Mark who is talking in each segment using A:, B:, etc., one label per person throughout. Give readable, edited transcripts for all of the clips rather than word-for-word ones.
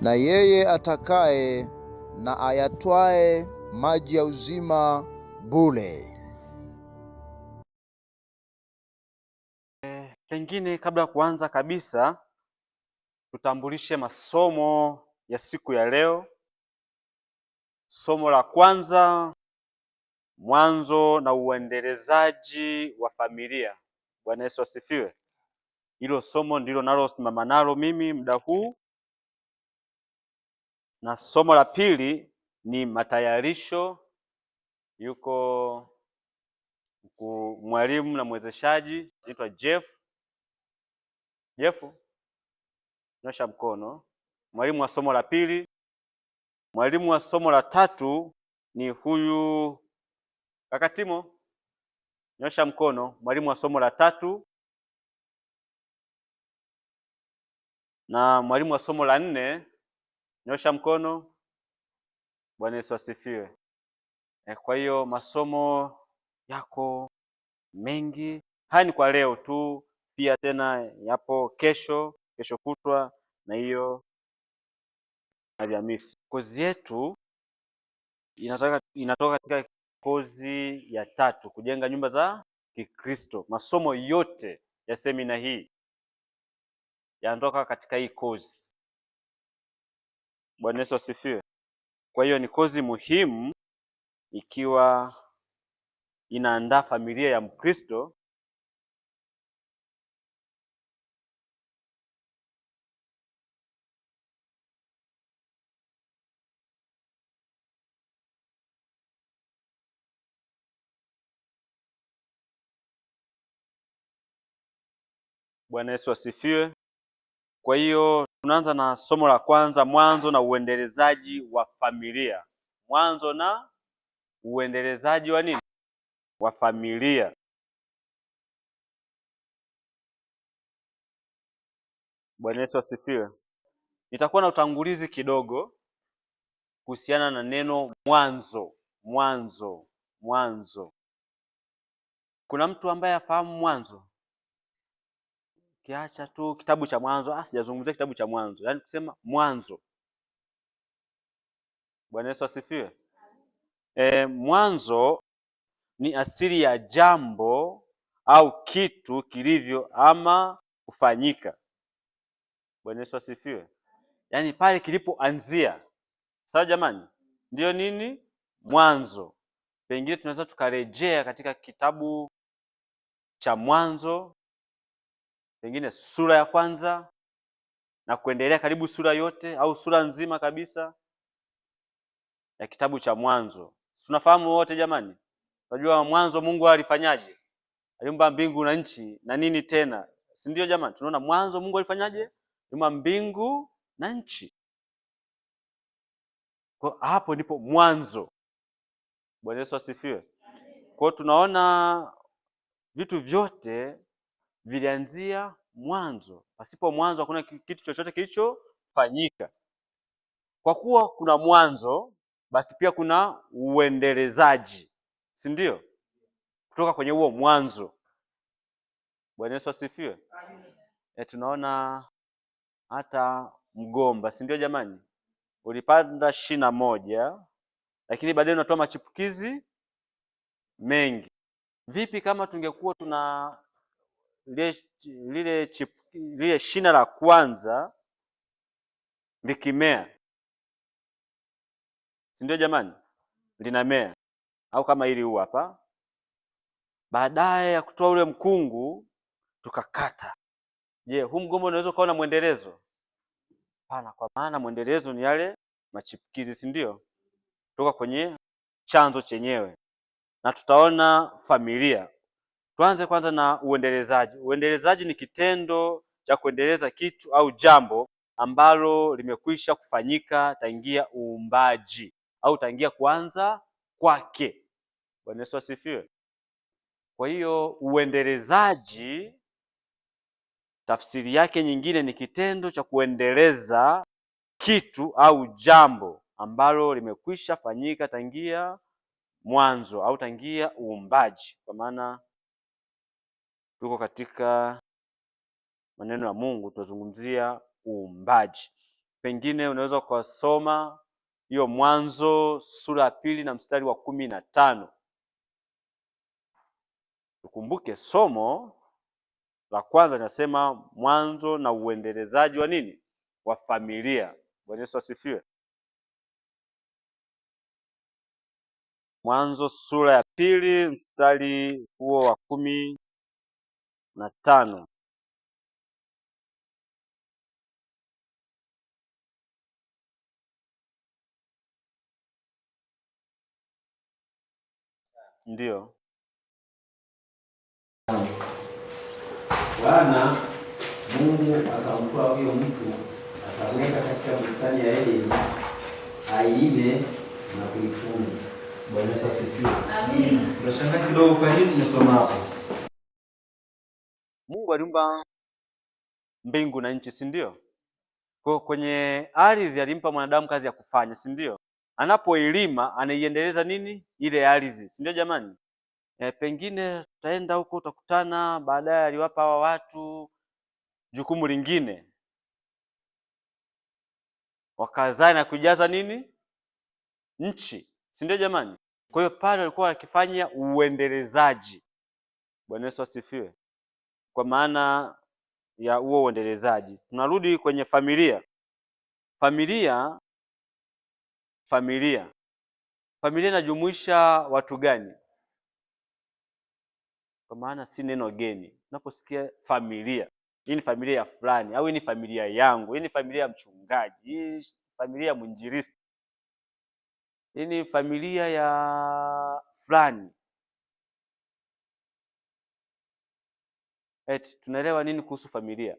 A: na yeye atakaye na ayatwae maji ya uzima bure.
B: Pengine kabla ya kuanza kabisa, tutambulishe masomo ya siku ya leo. Somo la kwanza, mwanzo na uendelezaji wa familia. Bwana Yesu asifiwe. Hilo somo ndilo nalosimama nalo mimi muda huu, na somo la pili ni matayarisho. Yuko mwalimu na mwezeshaji anaitwa Jeff. Nyosha mkono. Mwalimu wa somo la pili. Mwalimu wa somo la tatu ni huyu kaka Timo. Nyosha mkono. Mwalimu wa somo la tatu. Na mwalimu wa somo la nne, nyosha mkono. Bwana Yesu asifiwe. Kwa hiyo masomo yako mengi. Haya ni kwa leo tu, pia tena yapo kesho kutwa na hiyo Alhamisi. Kozi yetu inatoka katika kozi ya tatu, kujenga nyumba za Kikristo. Masomo yote ya semina hii yanatoka katika hii kozi. Bwana Yesu asifiwe. Kwa hiyo ni kozi muhimu, ikiwa inaandaa familia ya Mkristo Bwana Yesu asifiwe. Kwa hiyo tunaanza na somo la kwanza, mwanzo na uendelezaji wa familia. Mwanzo na uendelezaji wa nini? Wa familia. Bwana Yesu asifiwe. Nitakuwa na utangulizi kidogo kuhusiana na neno mwanzo. Kuna mtu ambaye afahamu mwanzo? Kiacha tu kitabu cha Mwanzo, sijazungumzia kitabu cha Mwanzo, yaani kusema mwanzo. Bwana Yesu asifiwe. Mwanzo ni asili ya jambo au kitu kilivyo ama kufanyika. Bwana Yesu asifiwe. Yaani pale kilipoanzia. Sawa jamani? Ndiyo nini? Mwanzo. Pengine tunaweza tukarejea katika kitabu cha Mwanzo, pengine sura ya kwanza na kuendelea, karibu sura yote au sura nzima kabisa ya kitabu cha Mwanzo. Tunafahamu wote jamani? Unajua mwanzo Mungu alifanyaje? Aliumba mbingu na nchi na nini tena, si ndio jamani? Tunaona mwanzo Mungu alifanyaje? Aliumba mbingu na nchi. Kwa hapo ndipo mwanzo. Bwana Yesu asifiwe. Kwa tunaona vitu vyote vilianzia mwanzo. Pasipo mwanzo hakuna kitu chochote kilichofanyika. Kwa kuwa kuna mwanzo, basi pia kuna uendelezaji, si ndio? Kutoka kwenye huo mwanzo. Bwana Yesu asifiwe. Tunaona hata mgomba, si ndio jamani? Ulipanda shina moja, lakini baadaye unatoa machipukizi mengi. Vipi kama tungekuwa tuna lile shina la kwanza likimea, si ndio jamani? Linamea. Au kama hili huu hapa, baadaye ya kutoa ule mkungu tukakata. Je, huu mgomba unaweza kuwa na mwendelezo? Hapana, kwa maana mwendelezo ni yale machipukizi, si ndio? Kutoka kwenye chanzo chenyewe. Na tutaona familia. Tuanze kwanza na uendelezaji. Uendelezaji ni kitendo cha kuendeleza kitu au jambo ambalo limekwisha kufanyika tangia uumbaji au tangia kuanza kwake. Bwana Yesu asifiwe. Kwa hiyo uendelezaji tafsiri yake nyingine ni kitendo cha kuendeleza kitu au jambo ambalo limekwisha fanyika tangia mwanzo au tangia uumbaji, kwa maana tuko katika maneno ya Mungu, tutazungumzia uumbaji. pengine unaweza ukasoma hiyo Mwanzo sura ya 2 na mstari wa 15. Tukumbuke somo la kwanza linasema mwanzo na uendelezaji wa nini? Wa familia. Bwana Yesu asifiwe. Mwanzo sura ya 2 mstari huo wa 15. Ndiyo.
C: Bwana Mungu akamtoa huyo mtu akamweka katika bustani ya Edeni ailime na kuitunza. Bwana Yesu asifiwe. Amen. Tunashangaa kidogo, kwa nini tumesoma hapo?
B: Mungu aliumba mbingu na nchi, si ndio? Kwa kwenye ardhi alimpa mwanadamu kazi ya kufanya, si ndio? Anapoilima anaiendeleza nini? Ile ardhi, si ndio jamani? Pengine tutaenda huko utakutana baadaye aliwapa hawa watu jukumu lingine, wakazaa na kujaza nini? Nchi, si ndio jamani? Kwa hiyo pale walikuwa wakifanya uendelezaji. Bwana Yesu asifiwe. Kwa maana ya huo uendelezaji, tunarudi kwenye familia. Familia inajumuisha watu gani? Kwa maana si neno geni. Unaposikia familia, hii ni familia ya fulani, au hii ni familia yangu, hii ni familia ya mchungaji, hii ni familia ya mwinjilisti, hii ni familia ya fulani. Tunaelewa nini kuhusu familia?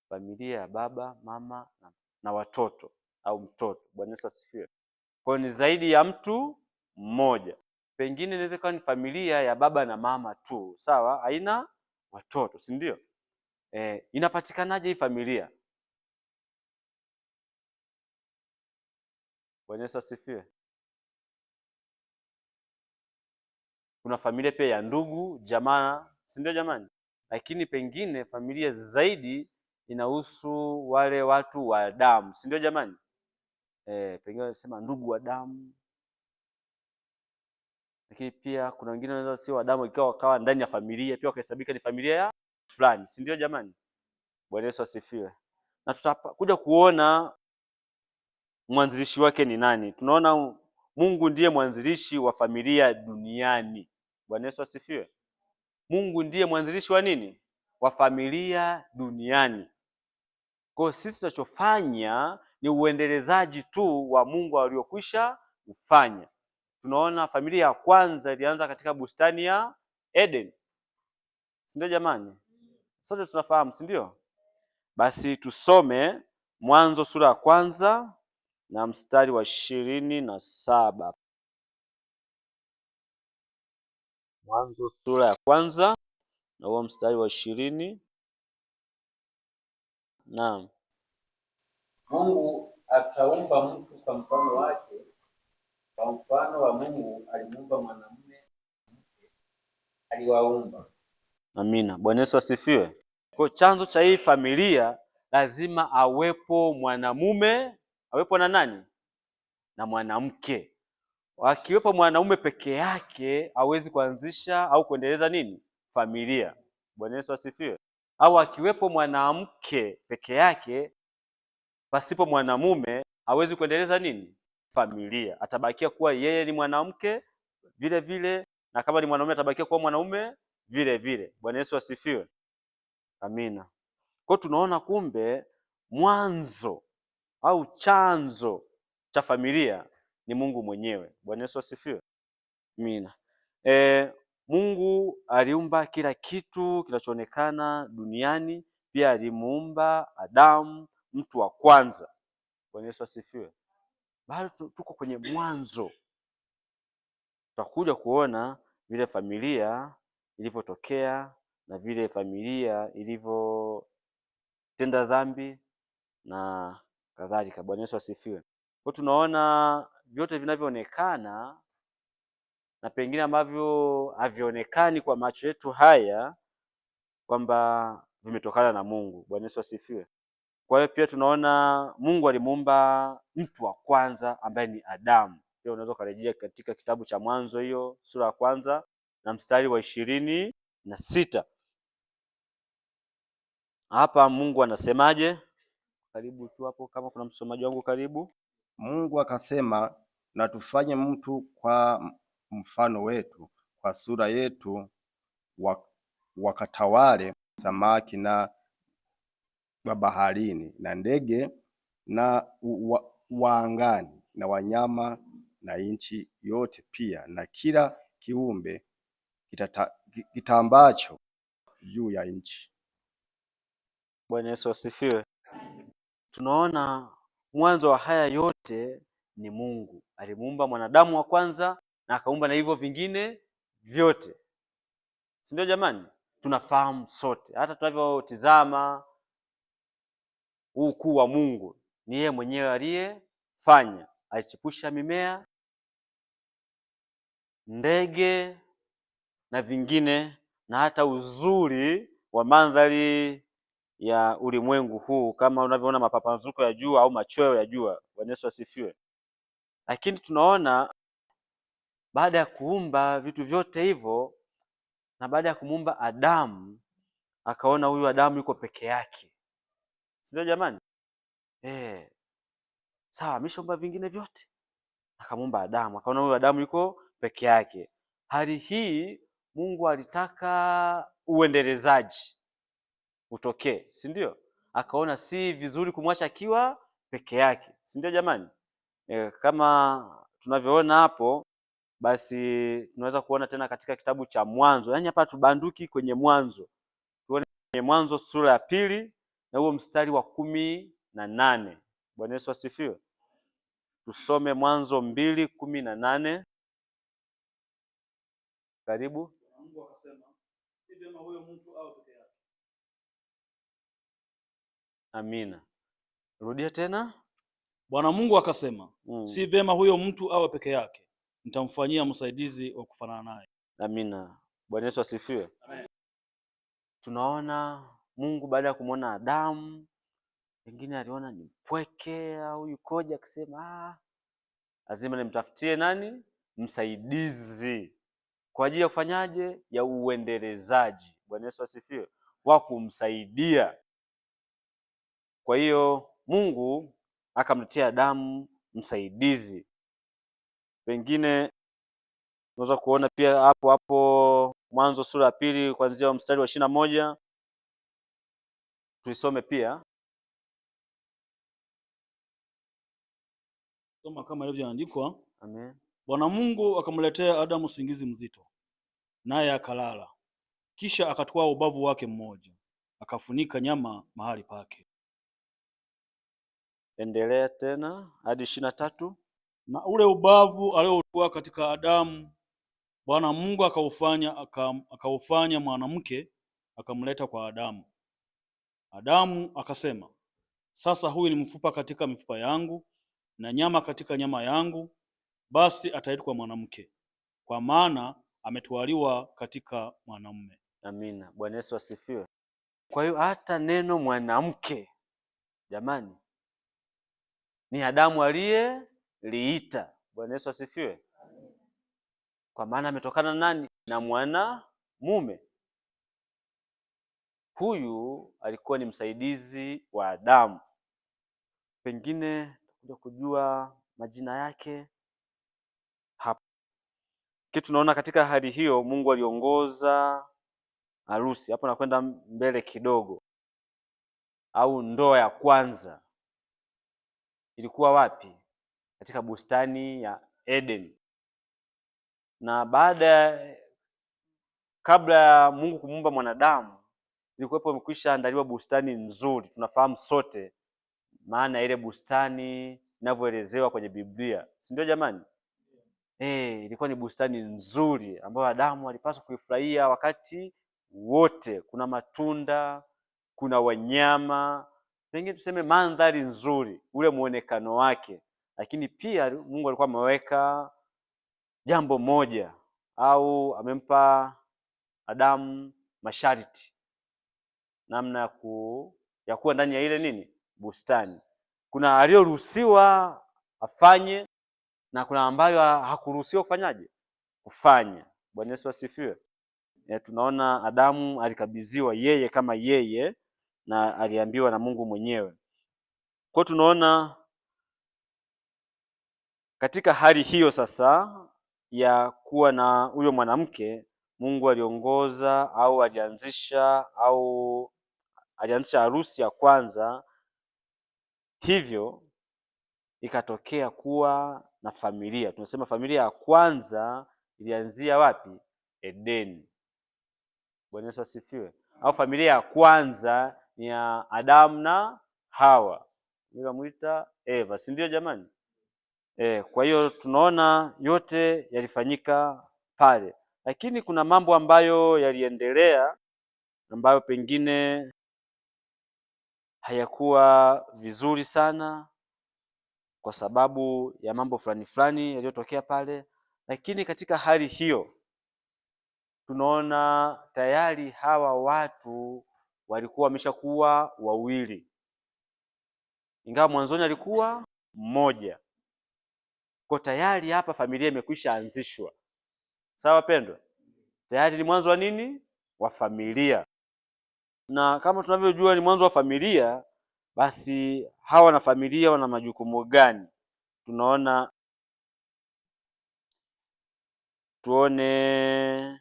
B: Familia ya baba, mama na watoto au mtoto. Bwana Yesu asifiwe. Kwa hiyo ni zaidi ya mtu mmoja. Pengine inaweza kuwa ni familia ya baba na mama tu, sawa, haina watoto, si ndio? Inapatikanaje hii familia? Bwana Yesu asifiwe. Kuna familia pia ya ndugu, jamaa, si ndio jamani? Lakini pengine familia zaidi inahusu wale watu wa damu, si ndio jamani? Pengine wanasema ndugu wa damu. Lakini pia kuna wengine wanaweza sio wa damu ikawa wakawa ndani ya familia pia wakahesabika ni familia ya fulani, si ndio jamani? Bwana Yesu asifiwe. Na tutakuja kuona mwanzilishi wake ni nani. Tunaona Mungu ndiye mwanzilishi wa familia duniani. Bwana Yesu asifiwe. Mungu ndiye mwanzilishi wa nini? Wa familia duniani. Kwa hiyo sisi tunachofanya ni uendelezaji tu wa Mungu aliyokwisha ufanya. Tunaona familia ya kwanza ilianza katika bustani ya Eden, si ndio jamani? Sote tunafahamu, si ndio? Basi tusome Mwanzo sura ya kwanza na mstari wa 27. Mwanzo sura ya kwanza na huo mstari wa 20. Naam.
C: Mungu akaumba mtu kwa mfano wake, kwa mfano wa Mungu alimuumba mwanamume aliwaumba.
B: Amina. Bwana Yesu asifiwe. Kwa chanzo cha hii familia lazima awepo mwanamume, awepo na nani? Na mwanamke. Akiwepo mwanaume peke yake hawezi kuanzisha au kuendeleza nini? Familia. Bwana Yesu asifiwe. Au akiwepo mwanamke peke yake pasipo mwanamume hawezi kuendeleza nini? Familia. Atabakia kuwa yeye ni mwanamke vile vile, na kama ni mwanaume atabakia kuwa mwanaume vile vile. Bwana Yesu asifiwe. Amina. Kwa tunaona kumbe mwanzo au chanzo cha familia ni Mungu mwenyewe. Bwana Yesu asifiwe. Amina. Mungu aliumba kila kitu kinachoonekana duniani, pia alimuumba Adamu, mtu wa kwanza. Bwana Yesu asifiwe. Bado tuko kwenye mwanzo. Tutakuja kuona vile familia ilivyotokea na vile familia ilivyotenda dhambi na kadhalika. Bwana Yesu asifiwe. Kwa tunaona vyote vinavyoonekana na pengine ambavyo havionekani kwa macho yetu haya, kwamba vimetokana na Mungu. Bwana Yesu asifiwe. Kwa hiyo pia tunaona Mungu alimuumba mtu wa kwanza ambaye ni Adamu. Pia unaweza kurejea katika kitabu cha Mwanzo hiyo sura ya kwanza na mstari wa 26. Hapa Mungu anasemaje? Karibu tu hapo kama kuna msomaji wangu karibu.
D: Mungu akasema, na tufanye mtu kwa mfano wetu, kwa sura yetu, wakatawale samaki na wa baharini na ndege na wa angani na wanyama na nchi yote pia na kila kiumbe kitambacho juu ya nchi.
B: Bwana Yesu asifiwe. Tunaona mwanzo wa haya yote ni Mungu. Alimuumba mwanadamu wa kwanza na akaumba na hivyo vingine vyote, si ndio jamani? Tunafahamu sote, hata tunavyotizama huu ukuu wa Mungu, ni yeye mwenyewe aliyefanya. Alichipusha mimea, ndege na vingine, na hata uzuri wa mandhari ya ulimwengu huu kama unavyoona mapambazuko ya jua au machweo ya jua. Bwana Yesu asifiwe. Lakini tunaona baada ya kuumba vitu vyote hivyo na baada ya kumuumba Adamu, akaona huyu Adamu yuko peke yake, si ndio jamani? Sawa, ameshaumba vingine vyote, akamuumba Adamu, akaona huyu Adamu yuko peke yake. Hali hii Mungu alitaka uendelezaji utokee, si ndio? Akaona si vizuri kumwacha akiwa peke yake, si ndio jamani? Kama tunavyoona hapo, basi tunaweza kuona tena katika kitabu cha Mwanzo. Yaani hapa tubanduki kwenye Mwanzo, tuone kwenye Mwanzo sura ya 2 na huo mstari wa 18. Bwana Yesu asifiwe. Tusome Mwanzo 2:18. Karibu.
E: Mungu akasema, si vyema huyo mtu awe peke yake.
B: Amina. Rudia tena.
E: Bwana Mungu akasema, si vyema huyo mtu awe peke yake, nitamfanyia msaidizi wa kufanana naye.
B: Amina. Bwana Yesu asifiwe. Amen. Tunaona Mungu baada ya kumwona Adamu, pengine aliona ni mpweke au yukoje, akisema lazima nimtafutie nani? Msaidizi kwa ajili ya kufanyaje? Ya uendelezaji. Bwana Yesu asifiwe, wa kumsaidia. Kwa hiyo Mungu akamletea Adamu msaidizi. Pengine unaweza kuona pia hapo hapo Mwanzo sura ya 2 kuanzia mstari wa 21. Tuisome pia.
E: Soma kama ilivyoandikwa.
B: Amen.
E: Bwana Mungu akamletea Adamu usingizi mzito, naye akalala. Kisha akatwaa ubavu wake mmoja, akafunika nyama mahali pake.
B: Endelea tena hadi 23.
E: Na ule ubavu aliotwaa katika Adamu, Bwana Mungu akaufanya mwanamke, akamleta kwa Adamu. Adamu akasema, sasa huyu ni mfupa katika mifupa yangu na nyama katika nyama yangu, basi ataitwa mwanamke, kwa maana ametwaliwa katika mwanamume.
B: Amina. Bwana Yesu asifiwe. Kwa hiyo hata neno mwanamke, jamani, ni Adamu aliyeliita. Bwana Yesu asifiwe. Kwa maana ametokana nani? Na mwanamume. Huyu alikuwa ni msaidizi wa Adamu. Pengine tutakuja kujua majina yake hapa. Kitu tunaona katika hali hiyo, Mungu aliongoza harusi. Hapo nakwenda mbele kidogo, au ndoa ya kwanza ilikuwa wapi? Katika bustani ya Eden. Na kabla ya Mungu kumuumba mwanadamu, ilikuwepo imekwisha andaliwa bustani nzuri. Tunafahamu sote maana ile bustani inavyoelezewa kwenye Biblia, si ndio jamani? Ilikuwa ni bustani nzuri ambayo Adamu alipaswa kuifurahia wakati wote. Kuna matunda, kuna wanyama, pengine tuseme mandhari nzuri, ule muonekano wake. Lakini pia Mungu alikuwa ameweka jambo moja, au amempa Adamu masharti. namna ya kuwa ndani ya ile nini bustani. Kuna aliyoruhusiwa afanye na kuna ambayo hakuruhusiwa kufanyaje kufanya. Bwana Yesu asifiwe. Tunaona Adamu alikabidhiwa yeye kama yeye na aliambiwa na Mungu mwenyewe. Kwa tunaona katika hali hiyo sasa ya kuwa na huyo mwanamke, Mungu aliongoza au alianzisha harusi ya kwanza, hivyo ikatokea kuwa na familia. Tunasema familia ya kwanza ilianzia wapi? Edeni. Bwana Yesu asifiwe. Au familia ya kwanza ni ya Adamu na Hawa, nikamwita Eva, si ndio jamani? Kwa hiyo tunaona yote yalifanyika pale, lakini kuna mambo ambayo yaliendelea ambayo pengine hayakuwa vizuri sana kwa sababu ya mambo fulani fulani yaliyotokea pale. Lakini katika hali hiyo tunaona tayari hawa watu walikuwa wameshakuwa wawili, ingawa mwanzoni alikuwa mmoja. Kwa tayari hapa familia imekwisha anzishwa. Sawa pendwa? Tayari ni mwanzo wa nini? Wa familia. Na kama tunavyojua ni mwanzo wa familia, basi hawa na familia wana majukumu gani? Tuone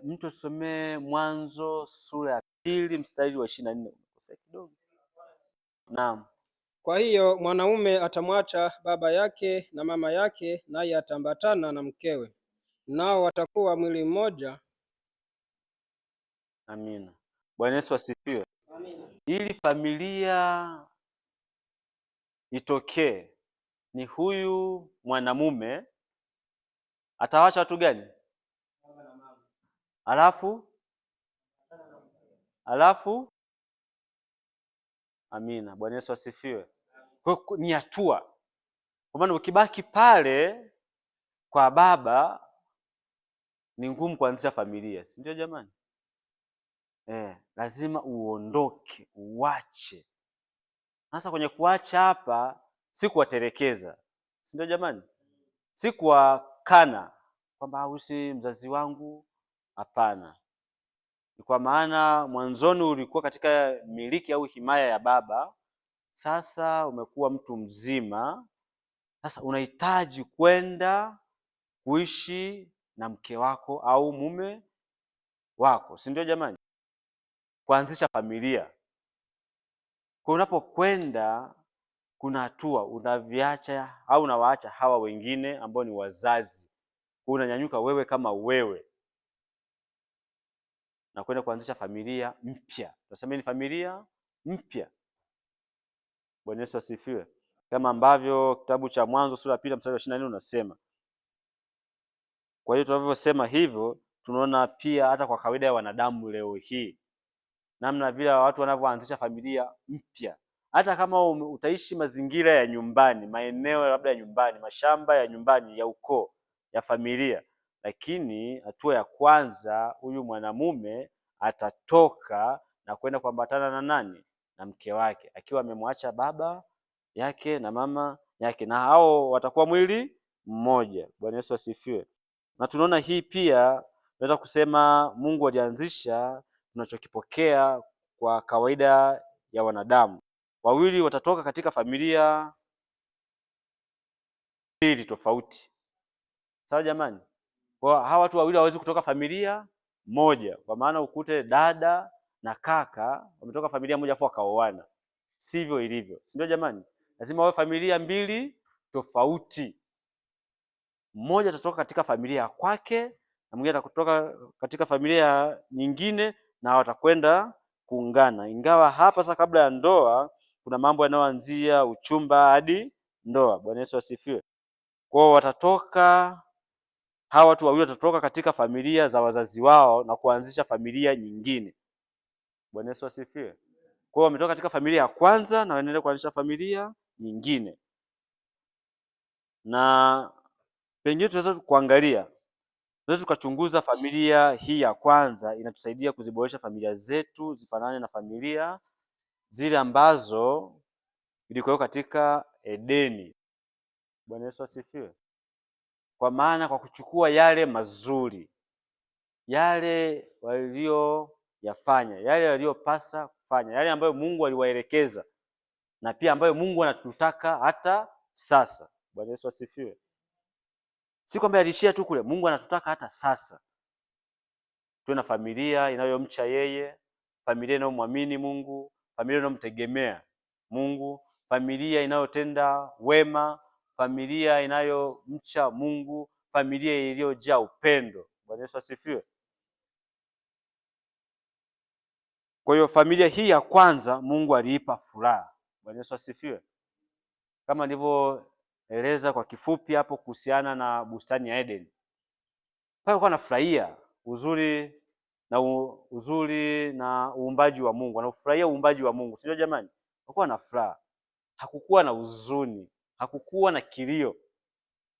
B: mtu asomee Mwanzo sura ya 2 mstari wa 24. Kosa kidogo. Naam.
F: Kwa hiyo mwanaume atamwacha baba yake na mama yake, naye atambatana na mkewe, nao watakuwa mwili mmoja.
B: Amina. Bwana Yesu asifiwe. Amina. Ili familia itokee, ni huyu mwanamume atawacha watu gani? Alafu amina. Bwana Yesu asifiwe. Kwa ni hatua. Kwa maana ukibaki pale kwa baba ni ngumu kuanzisha familia, si ndio jamani? Lazima uondoke, uache. Sasa kwenye kuacha hapa si kuwatelekeza, si ndio jamani? Si kuwakana kwamba huyu mzazi wangu, hapana. Ni kwa maana mwanzoni ulikuwa katika miliki au himaya ya baba, sasa umekuwa mtu mzima, sasa unahitaji kwenda kuishi na mke wako au mume wako, si ndio jamani? Kuanzisha familia. Kwa unapokwenda kuna hatua unaviacha au unawaacha hawa wengine ambao ni wazazi. Unanyanyuka wewe kama wewe na kwenda kuanzisha familia mpya. Tunasema ni familia mpya. Bwana Yesu asifiwe. Kama ambavyo kitabu cha Mwanzo sura ya 2 mstari wa 24 unasema. Kwa hiyo tunavyosema hivyo, tunaona pia hata kwa kawaida ya wanadamu leo hii, namna vile watu wanavyoanzisha familia mpya. Hata kama utaishi mazingira ya nyumbani, maeneo labda ya nyumbani, mashamba ya nyumbani, ya ukoo, ya familia, lakini hatua ya kwanza huyu mwanamume atatoka na kwenda kuambatana na nani? Na mke wake, akiwa amemwacha baba yake na mama yake, na hao watakuwa mwili mmoja. Bwana Yesu asifiwe. Na tunaona hii pia tunaweza kusema Mungu alianzisha tunachokipokea kwa kawaida ya wanadamu. Wawili watatoka katika familia mbili tofauti. Sawa jamani? Kwa hawa watu wawili hawawezi kutoka familia moja, kwa maana ukute dada na kaka wametoka familia moja afu wakaoana. Sivyo ilivyo. Si ndio jamani? Lazima wawe familia mbili tofauti. Mmoja atatoka katika familia ya kwake na mwingine atakutoka katika familia nyingine, na watakwenda kuungana. Ingawa hapa sasa kabla ya ndoa kuna mambo yanayoanzia uchumba hadi ndoa. Bwana Yesu asifiwe. Kwao hawa watu wawili watatoka katika familia za wazazi wao na kuanzisha familia nyingine. Bwana Yesu asifiwe. Kwao wametoka katika familia ya kwanza na wanaendelea kuanzisha familia nyingine. Na pengine tunaweza kuangalia Tunaweza tukachunguza familia hii ya kwanza, inatusaidia kuziboresha familia zetu zifanane na familia zile ambazo ilikuwa katika Edeni. Bwana Yesu asifiwe. Kwa maana kwa kuchukua yale mazuri, yale walioyafanya, yale waliopasa kufanya, yale ambayo Mungu aliwaelekeza na pia ambayo Mungu anatutaka hata sasa. Bwana Yesu asifiwe. Si kwamba alishia tu kule, Mungu anatutaka hata sasa tuwe na familia inayomcha yeye, familia inayomwamini Mungu, familia inayomtegemea Mungu, familia inayotenda wema, familia inayomcha Mungu, familia iliyojaa upendo. Bwana Yesu asifiwe. Kwa hiyo familia hii ya kwanza Mungu aliipa furaha. Bwana Yesu asifiwe. Kama nilivyoeleza kwa kifupi hapo kuhusiana na bustani ya Eden, pale walikuwa wanafurahia uzuri na uumbaji wa Mungu, wanafurahia uumbaji wa Mungu, sio jamani? Walikuwa na furaha, hakukuwa na huzuni, hakukuwa na kilio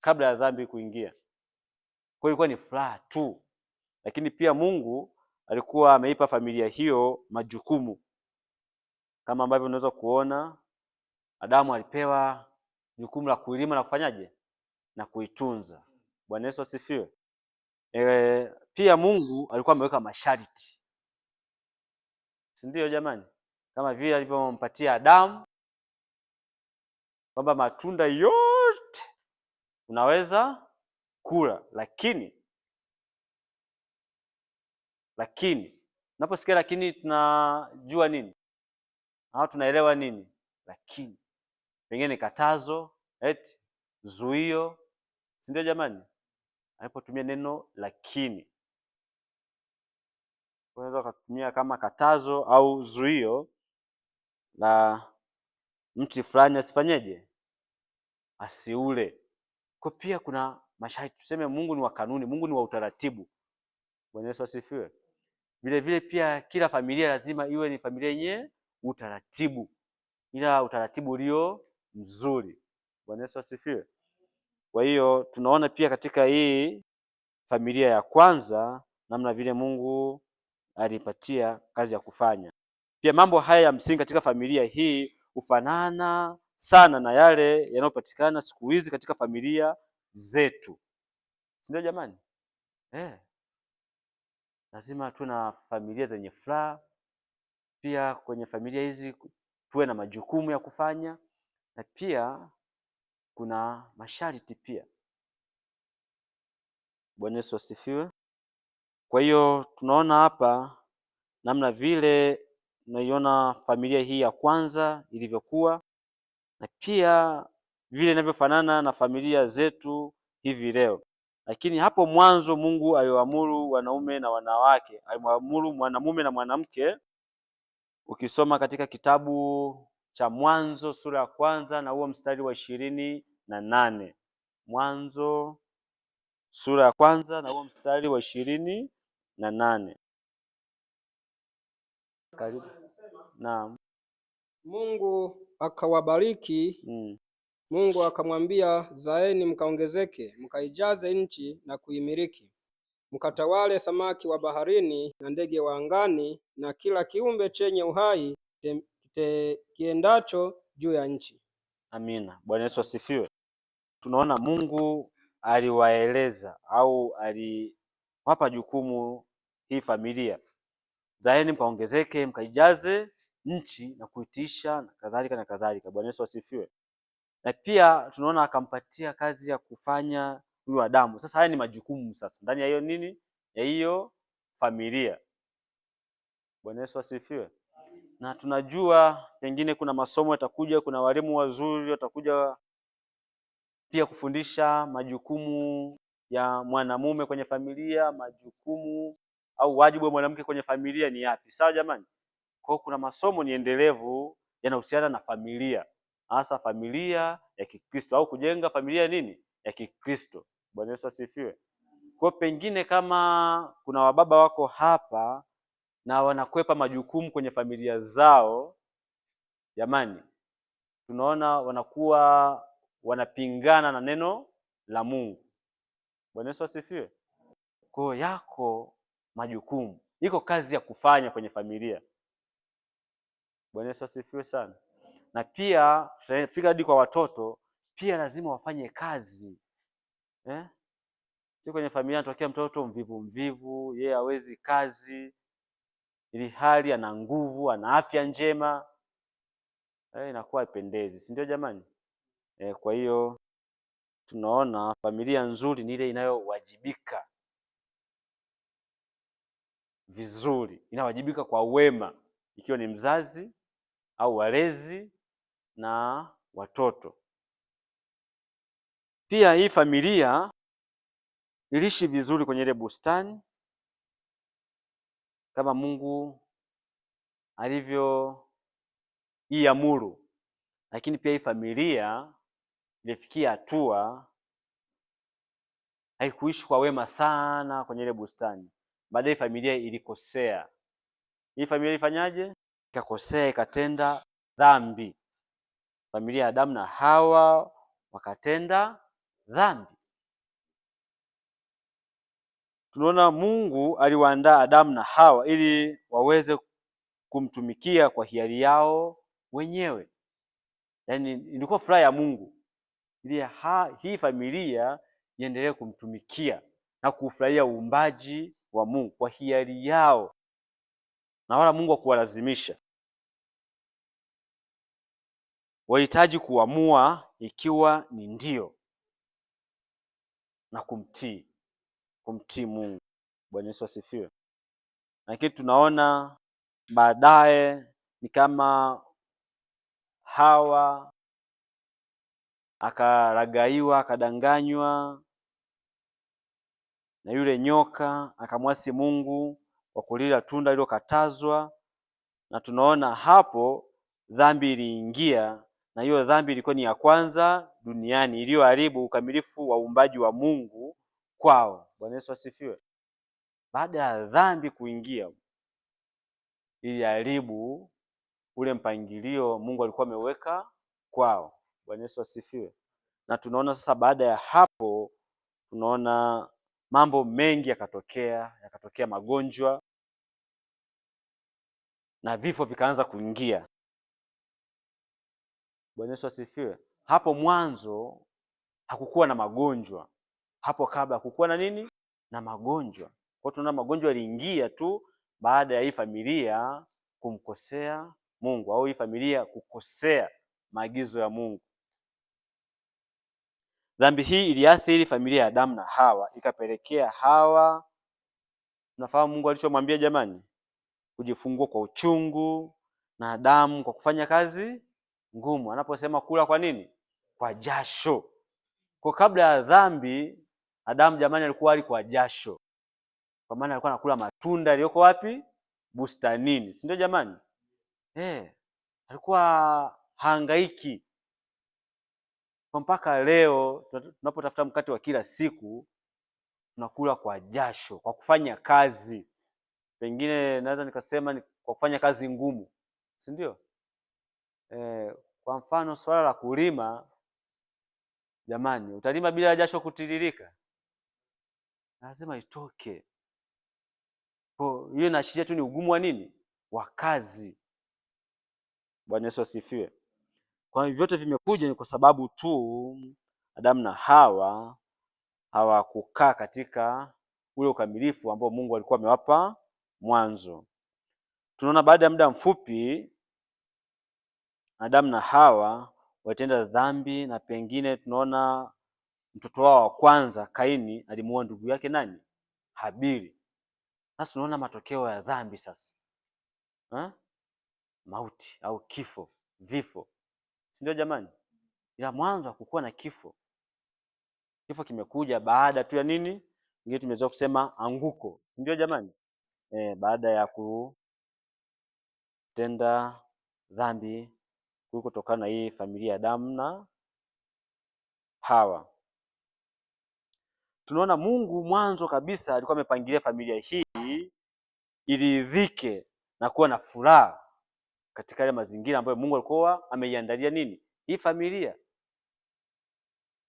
B: kabla ya dhambi kuingia. Kwa hiyo ilikuwa ni furaha tu, lakini pia Mungu alikuwa ameipa familia hiyo majukumu, kama ambavyo unaweza kuona Adamu alipewa jukumu la kuilima na kufanyaje, na kuitunza. Bwana Yesu asifiwe. Pia Mungu alikuwa ameweka masharti, si ndio jamani? Kama vile alivyompatia Adamu kwamba matunda yote unaweza kula, lakini unaposikia lakini tunajua nini au tunaelewa nini? Lakini pengine ni katazo, zuio, si ndio jamani? Alipotumia neno lakini, unaweza kutumia kama katazo au zuio la mti fulani asifanyeje, asiule. Kwa pia kuna masharti, tuseme Mungu ni wa kanuni, Mungu ni wa utaratibu. Bwana Yesu asifiwe. Vile vile pia kila familia lazima iwe ni familia yenye utaratibu, ila utaratibu ulio mzuri. Bwana Yesu asifiwe. Kwa hiyo tunaona pia katika hii familia ya kwanza namna vile Mungu alipatia kazi ya kufanya. Pia mambo haya ya msingi katika familia hii hufanana sana na yale yanayopatikana siku hizi katika familia zetu, si ndio jamani? Lazima tuwe na familia zenye furaha. Pia kwenye familia hizi tuwe na majukumu ya kufanya, na pia kuna masharti pia. Bwana Yesu asifiwe. Kwa hiyo tunaona hapa namna vile tunaiona familia hii ya kwanza ilivyokuwa, na pia vile inavyofanana na familia zetu hivi leo. Lakini hapo mwanzo Mungu aliwaamuru wanaume na wanawake, alimwamuru mwanamume na mwanamke. Ukisoma katika kitabu cha Mwanzo sura ya kwanza na huo mstari wa 28. Mwanzo sura ya kwanza na huo mstari wa 28. Karibu. Naam.
F: Mungu akawabariki. Mungu akamwambia, zaeni mkaongezeke, mkaijaze nchi na kuimiliki, mkatawale samaki wa baharini na ndege wa angani na kila kiumbe chenye uhai kiendacho juu ya nchi.
B: Amina. Bwana Yesu asifiwe. Tunaona Mungu aliwaeleza au aliwapa jukumu hii familia, zaeni mkaongezeke, mkaijaze nchi na kuitisha na kadhalika na kadhalika. Bwana Yesu asifiwe. Na pia tunaona akampatia kazi ya kufanya huyu Adamu. Sasa haya ni majukumu sasa ndani ya hiyo nini, ya hiyo familia. Bwana Yesu asifiwe. Na tunajua pengine kuna masomo yatakuja, kuna walimu wazuri watakuja pia kufundisha majukumu ya mwanamume kwenye familia, majukumu au wajibu wa mwanamke kwenye familia ni yapi. Sawa jamani? Kwa kuna masomo ni endelevu yanahusiana na familia, hasa familia ya Kikristo au kujenga familia nini, ya Kikristo. Bwana Yesu asifiwe. Kwa pengine kama kuna wababa wako hapa na wanakwepa majukumu kwenye familia zao, jamani, tunaona wanakuwa wanapingana na neno la Mungu. Bwana Yesu asifiwe. Kwa yako majukumu, iko kazi ya kufanya kwenye familia. Bwana Yesu asifiwe sana. Na pia tutafika hadi kwa watoto, pia lazima wafanye kazi. Si kwenye familia anatokea mtoto mvivu, yeye hawezi kazi, ili hali ana nguvu, ana afya njema. Inakuwa haipendezi, si ndio jamani? Kwa hiyo tunaona familia nzuri ni ile inayowajibika vizuri, inawajibika kwa wema, ikiwa ni mzazi au walezi na watoto. Pia hii familia iliishi vizuri kwenye ile bustani kama Mungu alivyoiamuru, lakini pia hii familia ilifikia hatua haikuishi kwa wema sana kwenye ile bustani. Baadaye familia ilikosea. Hii familia ilifanyaje? Ikakosea, ikatenda dhambi. Familia ya Adamu na Hawa wakatenda dhambi. Tunaona Mungu aliwaandaa Adamu na Hawa ili waweze kumtumikia kwa hiari yao wenyewe. Yaani ilikuwa furaha ya Mungu ili hii familia iendelee kumtumikia na kufurahia uumbaji wa Mungu kwa hiari yao, na wala Mungu hakuwalazimisha. Wahitaji kuamua ikiwa ni ndio na kumtii Mungu. Bwana Yesu asifiwe. Lakini tunaona baadaye ni kama Hawa akaragaiwa, akadanganywa na yule nyoka, akamwasi Mungu kwa kulila tunda lililokatazwa, na tunaona hapo dhambi iliingia, na hiyo dhambi ilikuwa ni ya kwanza duniani iliyoharibu ukamilifu wa uumbaji wa Mungu kwao. Bwana Yesu asifiwe. Baada ya dhambi kuingia, iliharibu ule mpangilio Mungu alikuwa ameweka kwao. Bwana Yesu asifiwe. Na tunaona sasa baada ya hapo, tunaona mambo mengi yakatokea magonjwa na vifo vikaanza kuingia. Bwana Yesu asifiwe. Hapo mwanzo hakukuwa na magonjwa. Hapo kabla hakukuwa na nini? Na magonjwa. Kwa hiyo tunaona magonjwa yaliingia tu baada ya hii familia kumkosea Mungu, au hii familia kukosea maagizo ya Mungu. Dhambi hii iliathiri familia ya Adamu na Hawa, ikapelekea Hawa, tunafahamu Mungu alichomwambia jamani, kujifungua kwa uchungu, na Adamu kwa kufanya kazi ngumu. Anaposema kula kwa nini? Kwa jasho. Kwa kabla ya dhambi, Adamu jamani alikuwa ali kwa jasho, kwa maana alikuwa anakula matunda yaliyoko wapi? Bustanini, si ndio jamani? Alikuwa hangaiki. Kwa mpaka leo tunapotafuta mkate wa kila siku, tunakula kwa jasho, kwa kufanya kazi. Pengine naweza nikasema ni kwa kufanya kazi ngumu, si ndio? Kwa mfano swala la kulima, jamani, utalima bila jasho kutiririka? Lazima itoke. Kwa hiyo inaashiria tu ni ugumu wa nini? Wa kazi. Bwana Yesu asifiwe. Kwa hiyo vyote vimekuja ni kwa sababu tu Adamu na Hawa hawakukaa katika ule ukamilifu ambao Mungu alikuwa amewapa mwanzo. Tunaona baada ya muda mfupi Adamu na Hawa walitenda dhambi, na pengine tunaona mtoto wao wa kwanza Kaini alimuua ndugu yake nani? Habili. Sasa tunaona matokeo ya dhambi sasa. Mauti au kifo, vifo. Si ndio jamani? Ila mwanzo hakukuwa na kifo. Kifo kimekuja baada tu ya nini? Ngine tumeweza kusema anguko. Si ndio jamani? Baada ya kutenda dhambi kutokana na hii familia ya Adamu na Hawa. Tunaona Mungu mwanzo kabisa alikuwa amepangilia familia hii iridhike na kuwa na furaha katika ile mazingira ambayo Mungu alikuwa ameiandalia nini? Hii familia.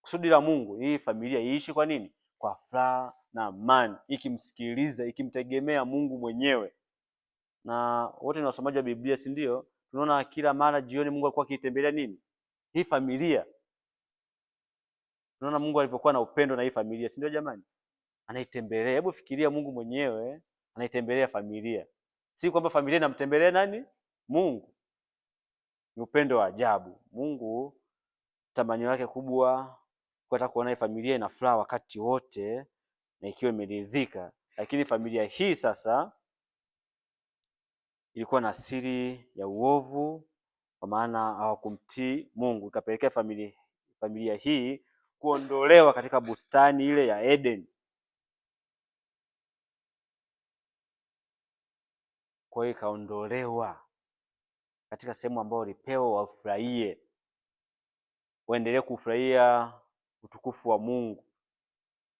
B: Kusudi la Mungu hii familia iishi kwa nini? Kwa furaha na amani, ikimsikiliza, ikimtegemea Mungu mwenyewe. Na wote ni wasomaji wa Biblia, si ndio? Tunaona kila mara jioni Mungu alikuwa akiitembelea nini? Hii familia. Tunaona Mungu alivyokuwa na upendo na hii familia, si ndio jamani? Anaitembelea. Hebu fikiria, Mungu mwenyewe anaitembelea familia. Si kwamba familia inamtembelea nani? Mungu. Ni upendo wa ajabu. Mungu tamanio lake kubwa kwa kuona hii familia ina furaha wakati wote na ikiwa imeridhika. Lakini familia hii sasa ilikuwa na asili ya uovu, kwa maana hawakumtii Mungu, ikapelekea familia hii kuondolewa katika bustani ile ya Eden. Kwa hiyo ikaondolewa katika sehemu ambayo walipewa wafurahie, waendelee kufurahia utukufu wa Mungu.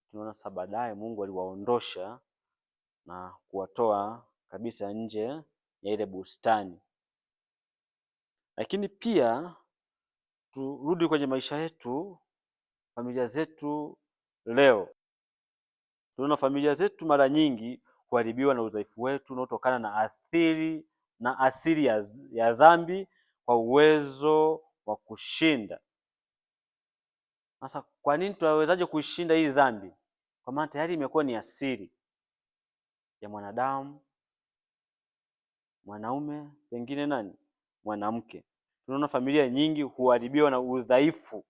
B: Tunaona sasa baadaye Mungu aliwaondosha na kuwatoa kabisa nje ya ile bustani. Lakini pia turudi kwenye maisha yetu, familia zetu leo. Tunaona familia zetu mara nyingi kuharibiwa na udhaifu wetu unaotokana na asili ya dhambi kwa uwezo wa kushinda. Sasa kwa nini tunawezaje kuishinda hii dhambi? Kwa maana tayari imekuwa ni asili ya mwanadamu, mwanaume, pengine nani? Mwanamke. Tunaona familia nyingi huharibiwa na udhaifu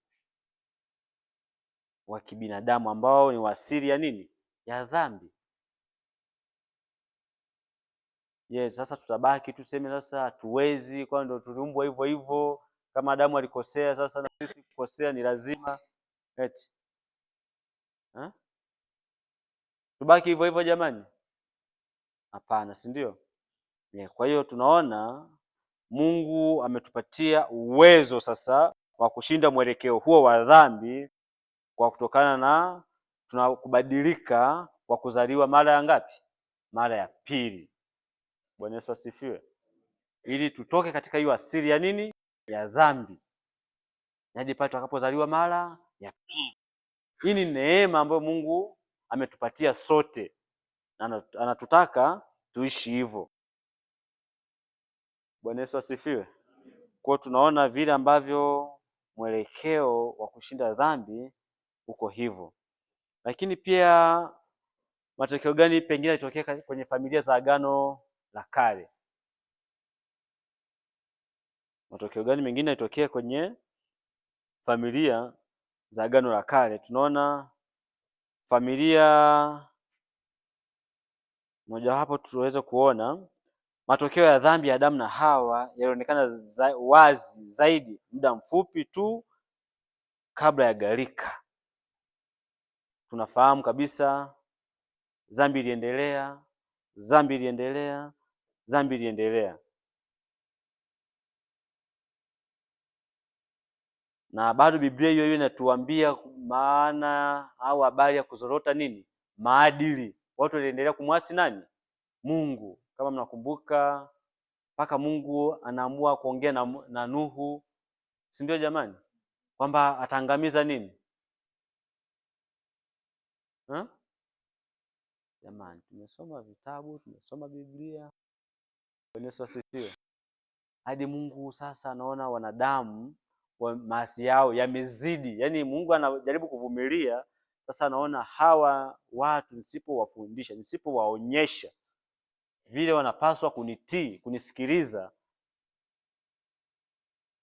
B: wa kibinadamu ambao ni asili ya nini? Ya dhambi. Sasa tutabaki tuseme sasa hatuwezi, kwa ndio tuliumbwa hivyo hivyo, kama Adamu alikosea, sasa na sisi kukosea ni lazima eti tubaki hivyo hivyo jamani? Hapana, si ndio? Kwa hiyo tunaona Mungu ametupatia uwezo sasa wa kushinda mwelekeo huo wa dhambi kwa kutokana na tunakubadilika kwa kuzaliwa mara ya ngapi? Mara ya pili. Bwana Yesu asifiwe. Ili tutoke katika hiyo asili ya nini? Ya dhambi, hadi pale tutakapozaliwa mara ya pili. Hii ni neema ambayo Mungu ametupatia sote, na anatutaka tuishi hivyo. Bwana Yesu asifiwe. Kwa tunaona vile ambavyo mwelekeo wa kushinda dhambi uko hivyo. Lakini pia matokeo gani pengine yalitokea kwenye familia za Agano la Kale? Matokeo gani mengine yalitokea kwenye familia za Agano la Kale? Tunaona familia moja hapo tuweze kuona matokeo ya dhambi ya Adamu na Hawa yalionekana wazi zaidi muda mfupi tu kabla ya gharika. Tunafahamu kabisa dhambi iliendelea, na bado Biblia hiyo inatuambia maana au habari ya kuzorota nini? Maadili. Watu waliendelea kumwasi nani? Mungu. Kama mnakumbuka, mpaka Mungu anaamua kuongea na Nuhu, si ndio jamani? Kwamba ataangamiza nini? Jamani, tumesoma vitabu, tumesoma Biblia. Bwana Yesu asifiwe. Hadi Mungu sasa anaona wanadamu maasi yao yamezidi. Yaani Mungu anajaribu kuvumilia, sasa anaona hawa watu nisipowafundisha, nisipowaonyesha vile wanapaswa kunitii, kunisikiliza,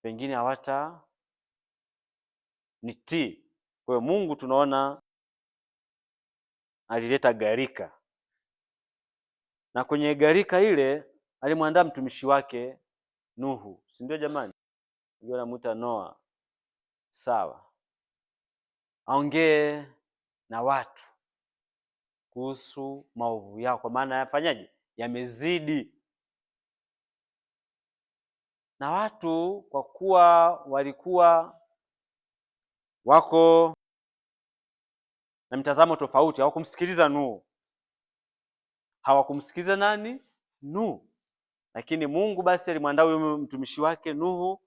B: pengine hawata nitii. Kwa hiyo Mungu tunaona alileta gharika, na kwenye gharika ile alimwandaa mtumishi wake Nuhu, si ndio jamani? Ndio anamuita Noa. Sawa, aongee na watu kuhusu maovu yao, kwa maana yafanyaje? Yamezidi. Na watu kwa kuwa walikuwa wako na mtazamo tofauti, hawakumsikiliza Nuhu. Hawakumsikiliza nani? Nuhu. Lakini Mungu basi alimwandaa huyo mtumishi wake Nuhu,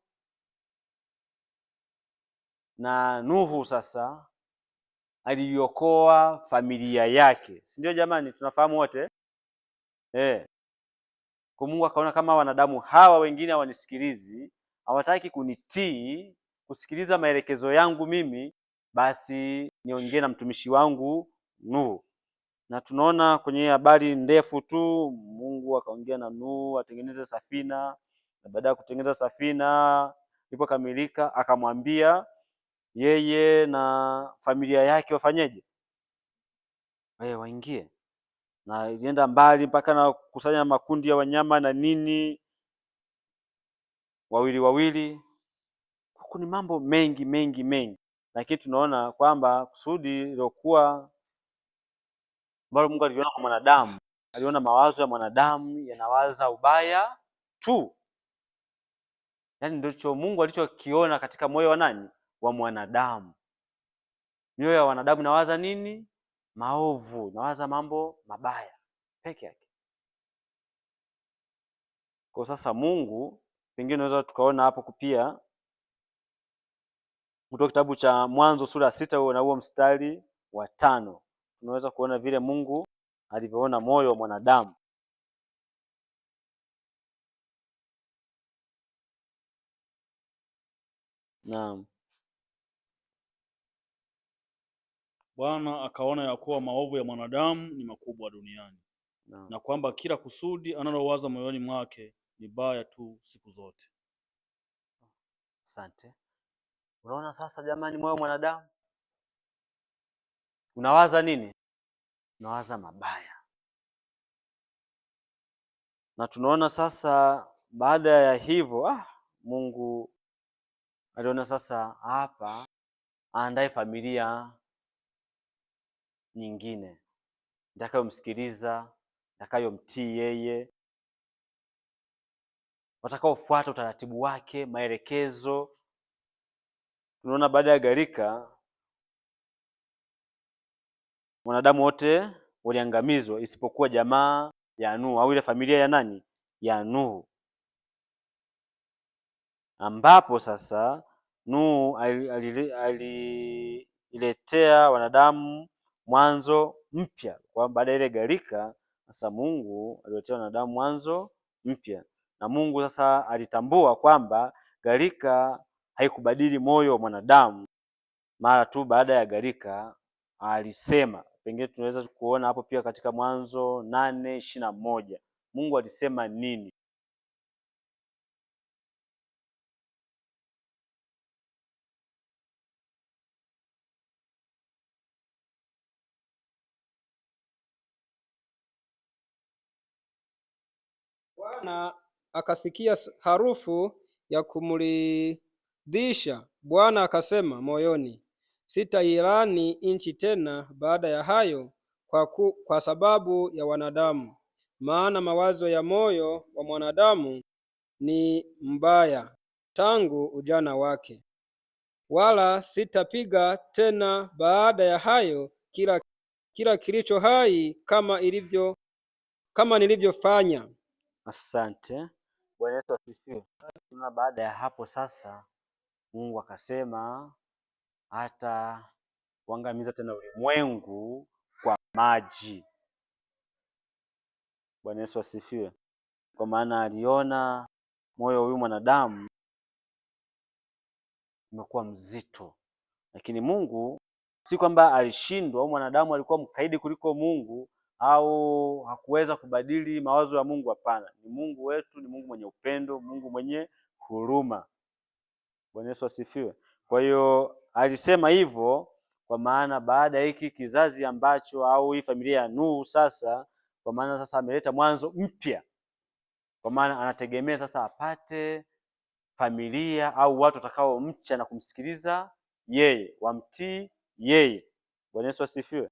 B: na Nuhu sasa aliiokoa familia yake, si ndio jamani? Tunafahamu wote Kwa Mungu akaona kama wanadamu hawa wengine hawanisikilizi, hawataki kunitii, kusikiliza maelekezo yangu mimi, basi niongee na mtumishi wangu Nuhu. Na tunaona kwenye habari ndefu tu, Mungu akaongea na Nuhu atengeneze safina, na baada ya kutengeneza safina ilipokamilika, akamwambia yeye na familia yake wafanyeje? Waingie. Na ilienda mbali mpaka na kukusanya makundi ya wanyama na nini, wawili wawili. Huku ni mambo mengi mengi mengi, lakini tunaona kwamba kusudi lilokuwa ambalo Mungu aliona kwa mwanadamu, aliona mawazo ya mwanadamu yanawaza ubaya tu. Yaani ndicho Mungu alichokiona katika moyo wa nani? Wa mwanadamu. Mioyo ya wanadamu inawaza nini? Maovu, inawaza mambo mabaya peke yake. Kwa sasa Mungu, pengine unaweza tukaona hapo pia kutoka kitabu cha Mwanzo sura ya 6 na huo mstari wa 5, tunaweza kuona vile Mungu alivyoona moyo wa mwanadamu. Naam.
E: Bwana akaona ya kuwa maovu ya mwanadamu ni makubwa duniani, na kwamba kila kusudi analowaza moyoni mwake ni baya tu siku zote.
B: Asante. Unaona sasa jamani, moyo wa mwanadamu unawaza nini? Unawaza mabaya. Na tunaona sasa baada ya hivyo Mungu aliona sasa hapa aandae familia nyingine itakayomsikiliza, itakayomtii yeye, watakaofuata utaratibu wake, maelekezo. Tunaona baada ya gharika wanadamu wote waliangamizwa isipokuwa jamaa ya Nuhu, au ile familia ya nani? Ya Nuhu, ambapo sasa Nuhu aliletea wanadamu mwanzo mpya. Kwa baada ya ile gharika sasa Mungu aliletea wanadamu mwanzo mpya, na Mungu sasa alitambua kwamba gharika haikubadili moyo wa mwanadamu. Mara tu baada ya gharika alisema, pengine tunaweza kuona hapo pia katika Mwanzo 8:21 Mungu alisema nini?
F: Bwana akasikia harufu ya kumridhisha. Bwana akasema moyoni, sitailani nchi tena baada ya hayo kwa sababu ya wanadamu, maana mawazo ya moyo wa mwanadamu ni mbaya tangu ujana wake. Wala sitapiga tena baada ya hayo kila kilicho hai kama nilivyofanya.
B: Asante. Bwana Yesu asifiwe. Tuna baada ya hapo sasa Mungu akasema hata kuangamiza tena ulimwengu kwa maji. Bwana Yesu asifiwe. Kwa maana aliona moyo wa huyu mwanadamu umekuwa mzito, lakini Mungu si kwamba alishindwa au mwanadamu alikuwa mkaidi kuliko Mungu au hakuweza kubadili mawazo ya Mungu. Hapana, ni Mungu wetu, ni Mungu mwenye upendo, Mungu mwenye huruma. Bwana Yesu asifiwe. Kwa hiyo alisema hivyo kwa maana baada ya hiki kizazi ambacho au hii familia ya Nuhu sasa, kwa maana sasa ameleta mwanzo mpya, kwa maana anategemea sasa apate familia au watu watakaomcha na kumsikiliza yeye, wamtii yeye. Bwana Yesu asifiwe.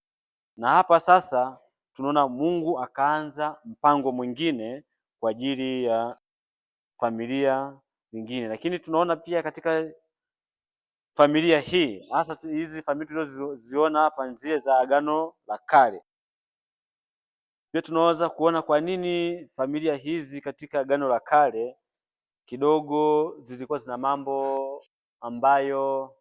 B: Na hapa sasa tunaona Mungu akaanza mpango mwingine kwa ajili ya familia zingine, lakini tunaona pia katika familia hii, hasa hizi familia tulizoziona hapa zile za Agano la Kale, pia tunaweza kuona kwa nini familia hizi katika Agano la Kale kidogo zilikuwa zina mambo ambayo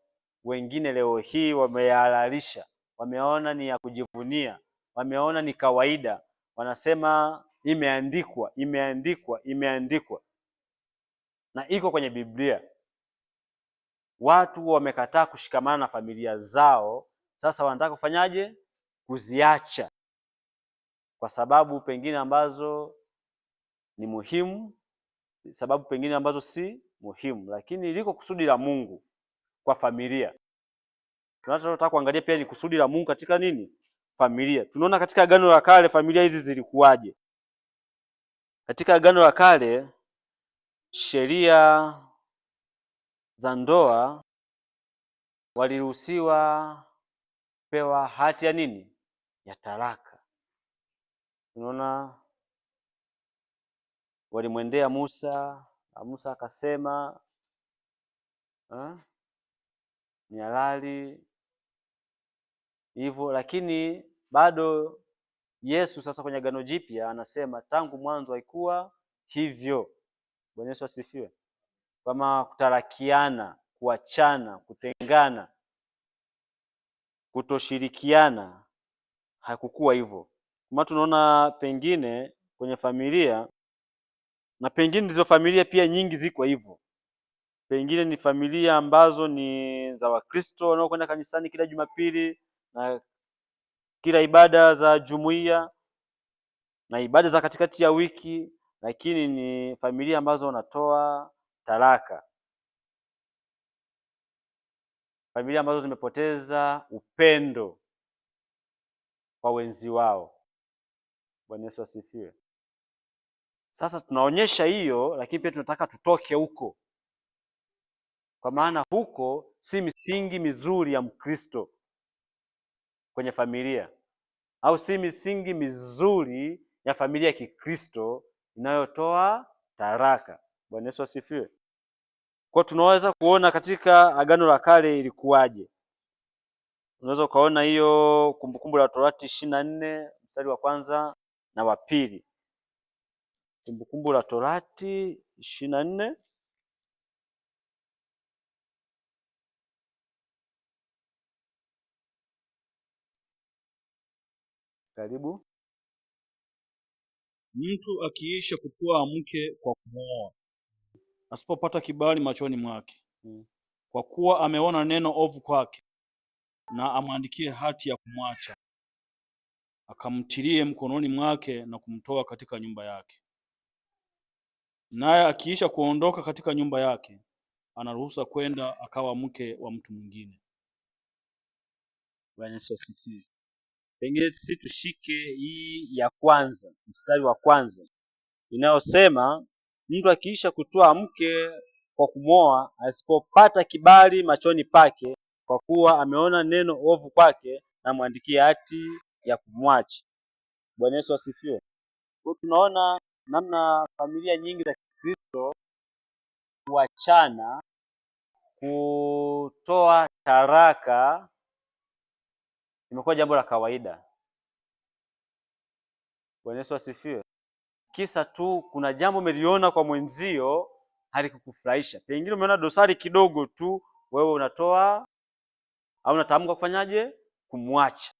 B: wengine leo hii wameyahalalisha, wameona ni ya kujivunia, wameona ni kawaida, wanasema imeandikwa, imeandikwa, imeandikwa, na iko kwenye Biblia. Watu wamekataa kushikamana na familia zao, sasa wanataka kufanyaje? Kuziacha kwa sababu pengine ambazo ni muhimu, sababu pengine ambazo si muhimu, lakini liko kusudi la Mungu kwa familia. Tunachotaka kuangalia pia ni kusudi la Mungu katika nini? Familia. Tunaona katika Agano la Kale familia hizi zilikuwaje? Katika Agano la Kale sheria za ndoa waliruhusiwa pewa hati ya nini? Ya talaka. Tunaona walimwendea Musa na Musa akasema ni halali hivyo, lakini bado Yesu sasa kwenye Agano Jipya anasema tangu mwanzo haikuwa hivyo. Bwana Yesu asifiwe. Kama kutarakiana, kuachana, kutengana, kutoshirikiana hakukuwa hivyo. Kama tunaona pengine kwenye familia, na pengine hizo familia pia nyingi ziko hivyo. Pengine ni familia ambazo ni za Wakristo wanaokwenda kanisani kila Jumapili na kila ibada za jumuiya na ibada za katikati ya wiki, lakini ni familia ambazo wanatoa talaka, familia ambazo zimepoteza upendo kwa wenzi wao. Bwana Yesu asifiwe. Sasa tunaonyesha hiyo, lakini pia tunataka tutoke huko, kwa maana huko si misingi mizuri ya Mkristo kwenye familia, au si misingi mizuri ya familia ya Kikristo inayotoa talaka. Bwana Yesu asifiwe. Kwa tunaweza kuona katika Agano la Kale ilikuwaje. Unaweza ukaona hiyo Kumbukumbu la Torati 24 mstari wa kwanza na wa pili. Kumbukumbu la Torati 24 karibu.
E: Mtu akiisha kutwaa mke kwa kumwoa, asipopata kibali machoni mwake, kwa kuwa ameona neno ovu kwake, na amwandikie hati ya kumwacha, akamtilie mkononi mwake na kumtoa katika nyumba yake. Naye akiisha kuondoka katika nyumba yake, anaruhusa kwenda akawa mke wa mtu mwingine.
B: Bwana Yesu asifiwe. Pengine sisi tushike hii ya kwanza, mstari wa kwanza inayosema mtu akiisha kutoa mke kwa kumwoa, asipopata kibali machoni pake, kwa kuwa ameona neno ovu kwake, na mwandikie hati ya kumwacha. Bwana Yesu asifiwe. Kwa tunaona namna familia nyingi za Kikristo kuachana, kutoa talaka imekuwa jambo la kawaida. Bwana Yesu asifiwe. Kisa tu kuna jambo umeliona kwa mwenzio halikukufurahisha, pengine umeona dosari kidogo tu, wewe unatoa au unatamka kufanyaje? Kumwacha.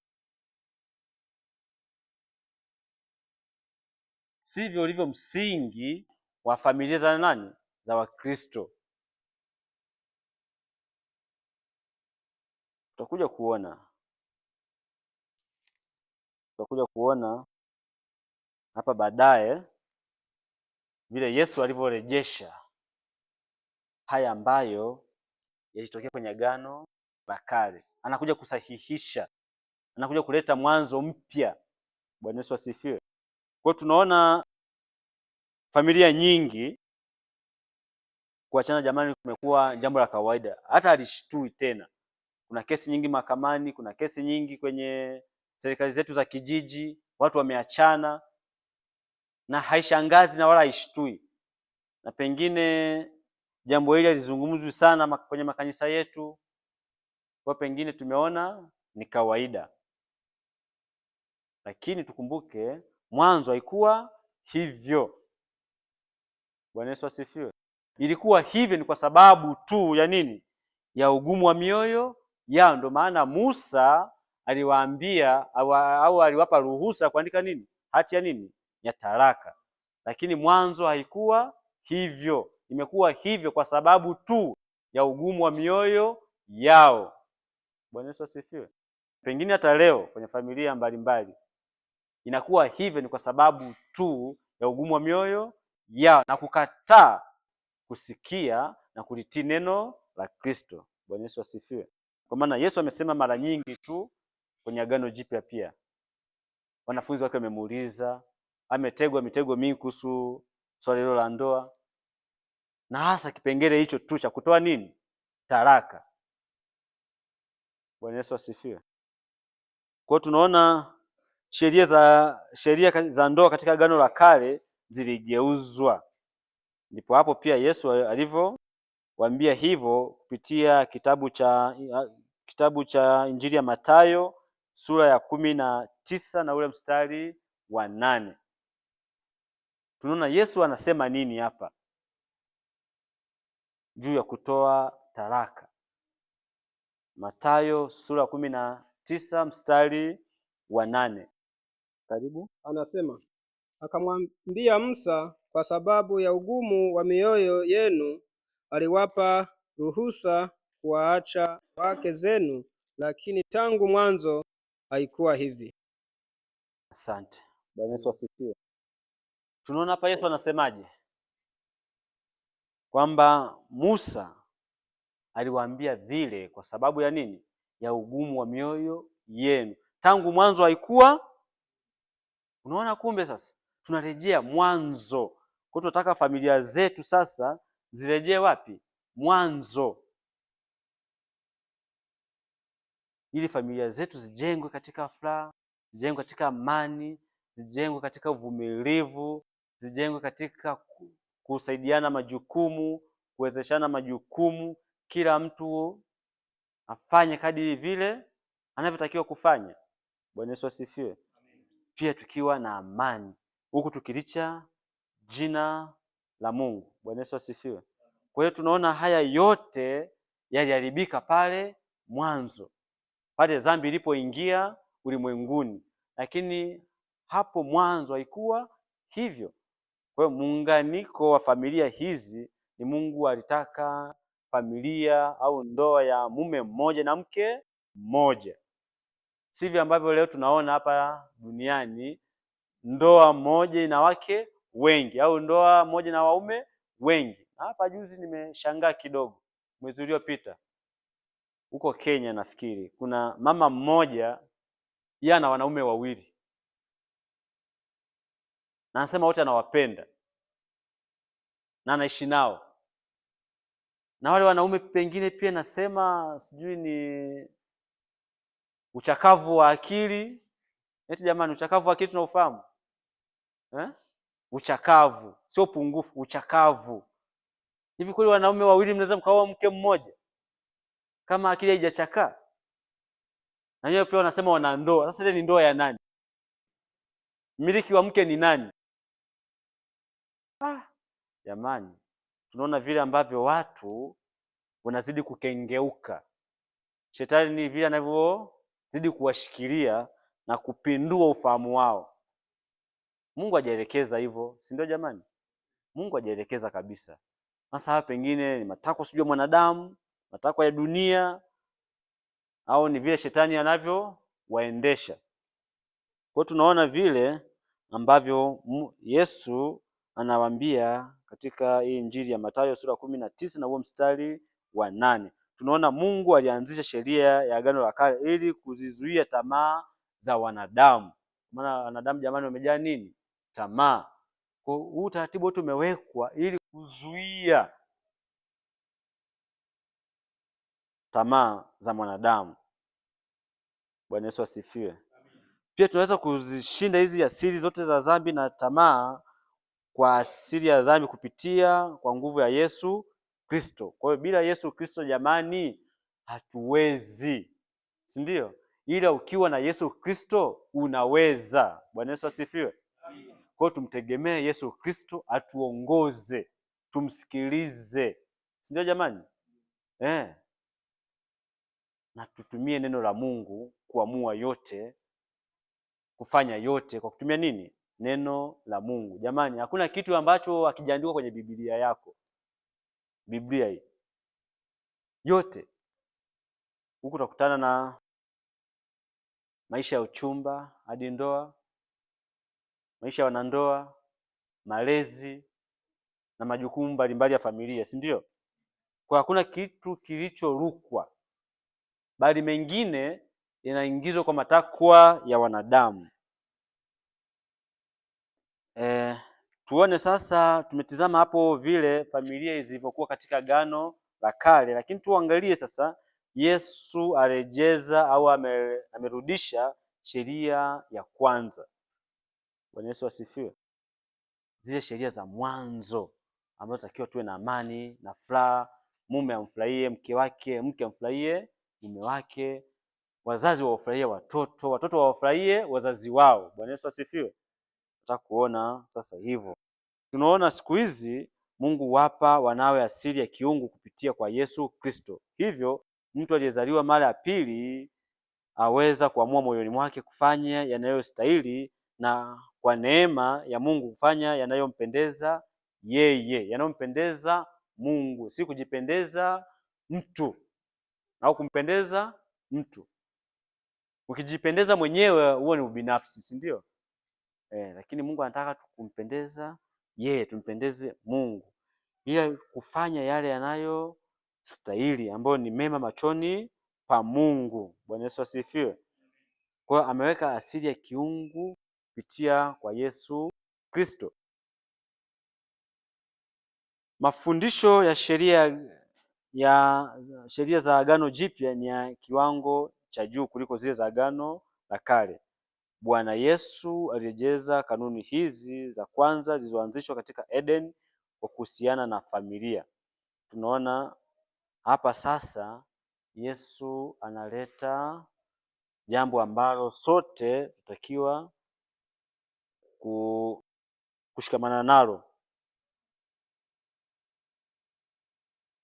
B: Sivyo ulivyo msingi wa familia za nani? Za Wakristo. Tutakuja kuona hapa baadaye vile Yesu alivyorejesha haya ambayo yalitokea kwenye Agano la Kale. Anakuja kusahihisha, anakuja kuleta mwanzo mpya. Bwana Yesu asifiwe. Kwa tunaona familia nyingi kuachana, jamani, kumekuwa jambo la kawaida, hata alishtui tena. Kuna kesi nyingi mahakamani, kuna kesi nyingi kwenye serikali zetu za kijiji, watu wameachana na haishangazi na wala haishtui. Na pengine jambo hili alizungumzwa sana kwenye makanisa yetu, kwa pengine tumeona ni kawaida, lakini tukumbuke mwanzo haikuwa hivyo. Bwana Yesu asifiwe. Ilikuwa hivyo ni kwa sababu tu ya nini? Ya ugumu wa mioyo yao. Ndio maana Musa aliwaambia au aliwapa ruhusa kuandika nini? Hati ya nini? Ya talaka. Lakini mwanzo haikuwa hivyo. Imekuwa hivyo kwa sababu tu ya ugumu wa mioyo yao. Bwana Yesu asifiwe. Pengine hata leo kwenye familia mbalimbali inakuwa hivyo, ni kwa sababu tu ya ugumu wa mioyo yao na kukataa kusikia na kulitii neno la Kristo. Bwana Yesu asifiwe. Kwa maana Yesu amesema mara nyingi tu kwenye Agano Jipya pia. Wanafunzi wake wamemuuliza, ametegwa mitego mingi kuhusu swali hilo la ndoa, na hasa kipengele hicho tu cha kutoa nini? Talaka. Bwana Yesu asifiwe. Kwa hiyo tunaona sheria za ndoa katika Agano la Kale ziligeuzwa. Ndipo hapo pia Yesu alivyowaambia hivyo kupitia kitabu cha Injili ya Mathayo sura ya 19 na ule mstari wa 8. Tunaona Yesu anasema nini hapa juu ya kutoa talaka. Mathayo sura ya 19 mstari wa 8. Karibu.
F: Anasema, akamwambia Musa, kwa sababu ya ugumu wa mioyo yenu aliwapa ruhusa kuwaacha wake zenu, lakini tangu mwanzo haikuwa hivi.
B: Asante. Bwana Yesu asifiwe. Tunaona hapa Yesu anasemaje? Kwamba Musa aliwaambia vile kwa sababu ya nini? Ya ugumu wa mioyo yenu. Tangu mwanzo haikuwa. Unaona, kumbe sasa tunarejea mwanzo. Kwa hiyo tunataka familia zetu sasa zirejee wapi? Mwanzo. Ili familia zetu zijengwe katika furaha, zijengwe katika amani, zijengwe katika uvumilivu, zijengwe katika kusaidiana majukumu, kuwezeshana majukumu, kila mtu afanye kadiri vile anavyotakiwa kufanya. Bwana Yesu asifiwe. Pia tukiwa na amani, huku tukilicha jina la Mungu. Bwana Yesu asifiwe. Kwa hiyo tunaona haya yote yaliharibika pale mwanzo, pale dhambi ilipoingia ulimwenguni, lakini hapo mwanzo haikuwa hivyo. Kwa hiyo muunganiko wa familia hizi ni Mungu alitaka familia au ndoa ya mume mmoja na mke mmoja, sivyo ambavyo leo tunaona hapa duniani ndoa moja ina wake wengi au ndoa moja na waume wengi. Na hapa juzi nimeshangaa kidogo, mwezi uliopita huko Kenya nafikiri, kuna mama mmoja yeye ana wanaume wawili na anasema wote anawapenda na anaishi nao, na wale wanaume pengine pia nasema sijui ni uchakavu wa akili. Eti jamani, uchakavu wa akili tunaufahamu Uchakavu sio pungufu, uchakavu. Hivi kweli wanaume wawili mnaweza mkaoa mke mmoja kama akili haijachakaa? Na yeye pia wanasema wana ndoa. Sasa ile ni ndoa ya nani? Mmiliki wa mke ni nani? Jamani, tunaona vile ambavyo watu wanazidi kukengeuka. Shetani ni vile anavyozidi kuwashikilia na kupindua ufahamu wao. Mungu hajaelekeza hivyo, si ndio jamani? Mungu hajaelekeza kabisa. Sasa hapa pengine ni matakwa sijui mwanadamu, matakwa ya dunia, au ni vile shetani anavyowaendesha. Kwa tunaona vile ambavyo Yesu anawaambia katika hii Injili ya Mathayo sura 19 na huo mstari wa 8. Tunaona Mungu alianzisha sheria ya Agano la Kale ili kuzizuia tamaa za wanadamu. Maana wanadamu jamani wamejaa nini? Tamaa. Kwa huu utaratibu wote umewekwa ili kuzuia tamaa za mwanadamu. Bwana Yesu asifiwe. Pia tunaweza kuzishinda hizi asili zote za dhambi na tamaa kwa asili ya dhambi kupitia kwa nguvu ya Yesu Kristo. Kwa hiyo bila Yesu Kristo jamani hatuwezi, si ndio? Ila ukiwa na Yesu Kristo unaweza. Bwana Yesu asifiwe. Kwa hiyo tumtegemee Yesu Kristo atuongoze, tumsikilize, si ndio jamani? na tutumie neno la Mungu kuamua yote, kufanya yote kwa kutumia nini? Neno la Mungu. Jamani, hakuna kitu ambacho hakijaandikwa kwenye Biblia yako. Biblia hii yote huku utakutana na maisha ya uchumba hadi ndoa, maisha ya wanandoa, malezi na majukumu mbalimbali ya familia, si ndio? Kwa hakuna kitu kilichorukwa, bali mengine yanaingizwa kwa matakwa ya wanadamu. Tuone sasa, tumetizama hapo vile familia zilivyokuwa katika Agano la Kale, lakini tuangalie sasa Yesu arejeza au amerudisha sheria ya kwanza. Bwana Yesu asifiwe. Zile sheria za mwanzo ambazo takiwa tuwe na amani na furaha, mume amfurahie mke wake, mke amfurahie mume wake, wazazi wawafurahie watoto, watoto wawafurahie wazazi wao. Bwana Yesu asifiwe. Nataka kuona sasa hivyo. Tunaona siku hizi Mungu wapa wanawe asili ya kiungu kupitia kwa Yesu Kristo. Hivyo mtu aliyezaliwa mara ya pili aweza kuamua moyoni mwake kufanya yanayostahili na kwa neema ya Mungu kufanya yanayompendeza yeye, yanayompendeza Mungu, si kujipendeza mtu au kumpendeza mtu. Ukijipendeza mwenyewe huo ni ubinafsi, si ndio? Lakini Mungu anataka tukumpendeza yeye, tumpendeze Mungu, ili kufanya yale yanayostahili ambayo ni mema machoni pa Mungu. Bwana Yesu asifiwe. Kwa hiyo ameweka asili ya kiungu kupitia kwa Yesu Kristo. Mafundisho ya sheria za Agano Jipya ni ya kiwango cha juu kuliko zile za Agano la Kale. Bwana Yesu alirejeza kanuni hizi za kwanza zilizoanzishwa katika Eden kwa kuhusiana na familia. Tunaona hapa sasa Yesu analeta jambo ambalo sote tutakiwa kushikamana nalo.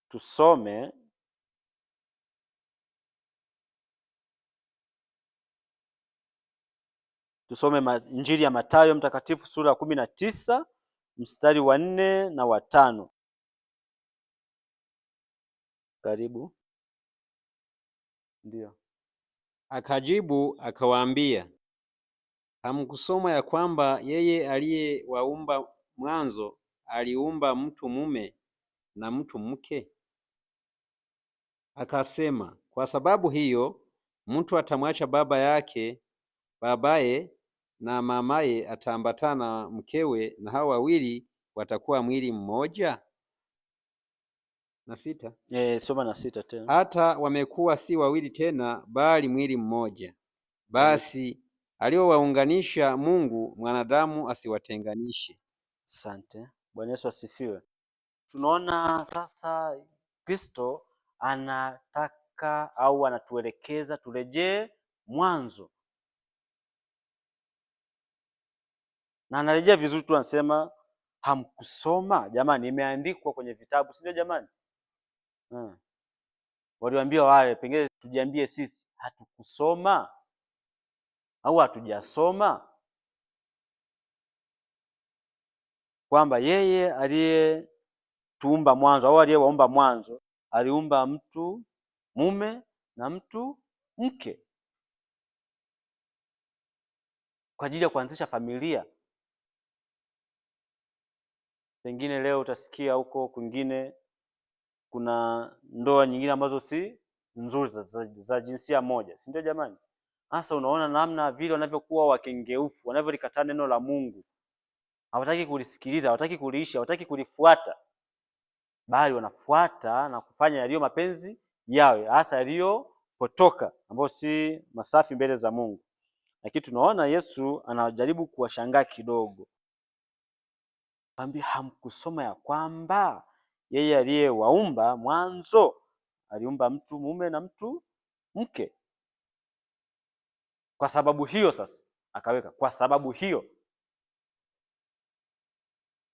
B: Tusome Injili ya Mathayo mtakatifu sura ya 19 mstari wa 4 na wa 5. Karibu. Ndio.
C: Akajibu akawaambia, hamkusoma ya kwamba yeye aliyewaumba mwanzo aliumba mtu mume na mtu mke? Akasema, kwa sababu hiyo mtu atamwacha babaye na mamaye, ataambatana na mkewe, na hao wawili watakuwa mwili mmoja. Na 6.
B: Soma na 6 tena.
C: Hata wamekuwa si wawili tena, bali mwili mmoja. Basi aliowaunganisha Mungu, mwanadamu asiwatenganishe.
B: Asante. Bwana Yesu asifiwe. Tunaona sasa Kristo anataka au anatuelekeza turejee mwanzo, na anarejea vizuri tu, anasema hamkusoma. Jamani, imeandikwa kwenye vitabu, si ndio jamani? Waliwaambia wale, pengine tujiambie sisi, hatukusoma au hatujasoma kwamba yeye aliyetuumba mwanzo au aliyewaumba mwanzo aliumba mtu mume na mtu mke kwa ajili ya kuanzisha familia. Pengine leo utasikia huko kwingine kuna ndoa nyingine ambazo si nzuri za jinsia moja, si ndio jamani? Hasa unaona namna vile wanavyokuwa wakengeufu, wanavyolikataa neno la Mungu. Hawataki kulisikiliza, hawataki kuliishi, hawataki kulifuata, bali wanafuata na kufanya yaliyo mapenzi yao, hasa yaliyopotoka, ambayo si masafi mbele za Mungu. Lakini tunaona Yesu anajaribu kuwashangaa kidogo. Kwambia, hamkusoma ya kwamba yeye aliyewaumba mwanzo aliumba mtu mume na mtu mke? Kwa sababu hiyo sasa akaweka, kwa sababu hiyo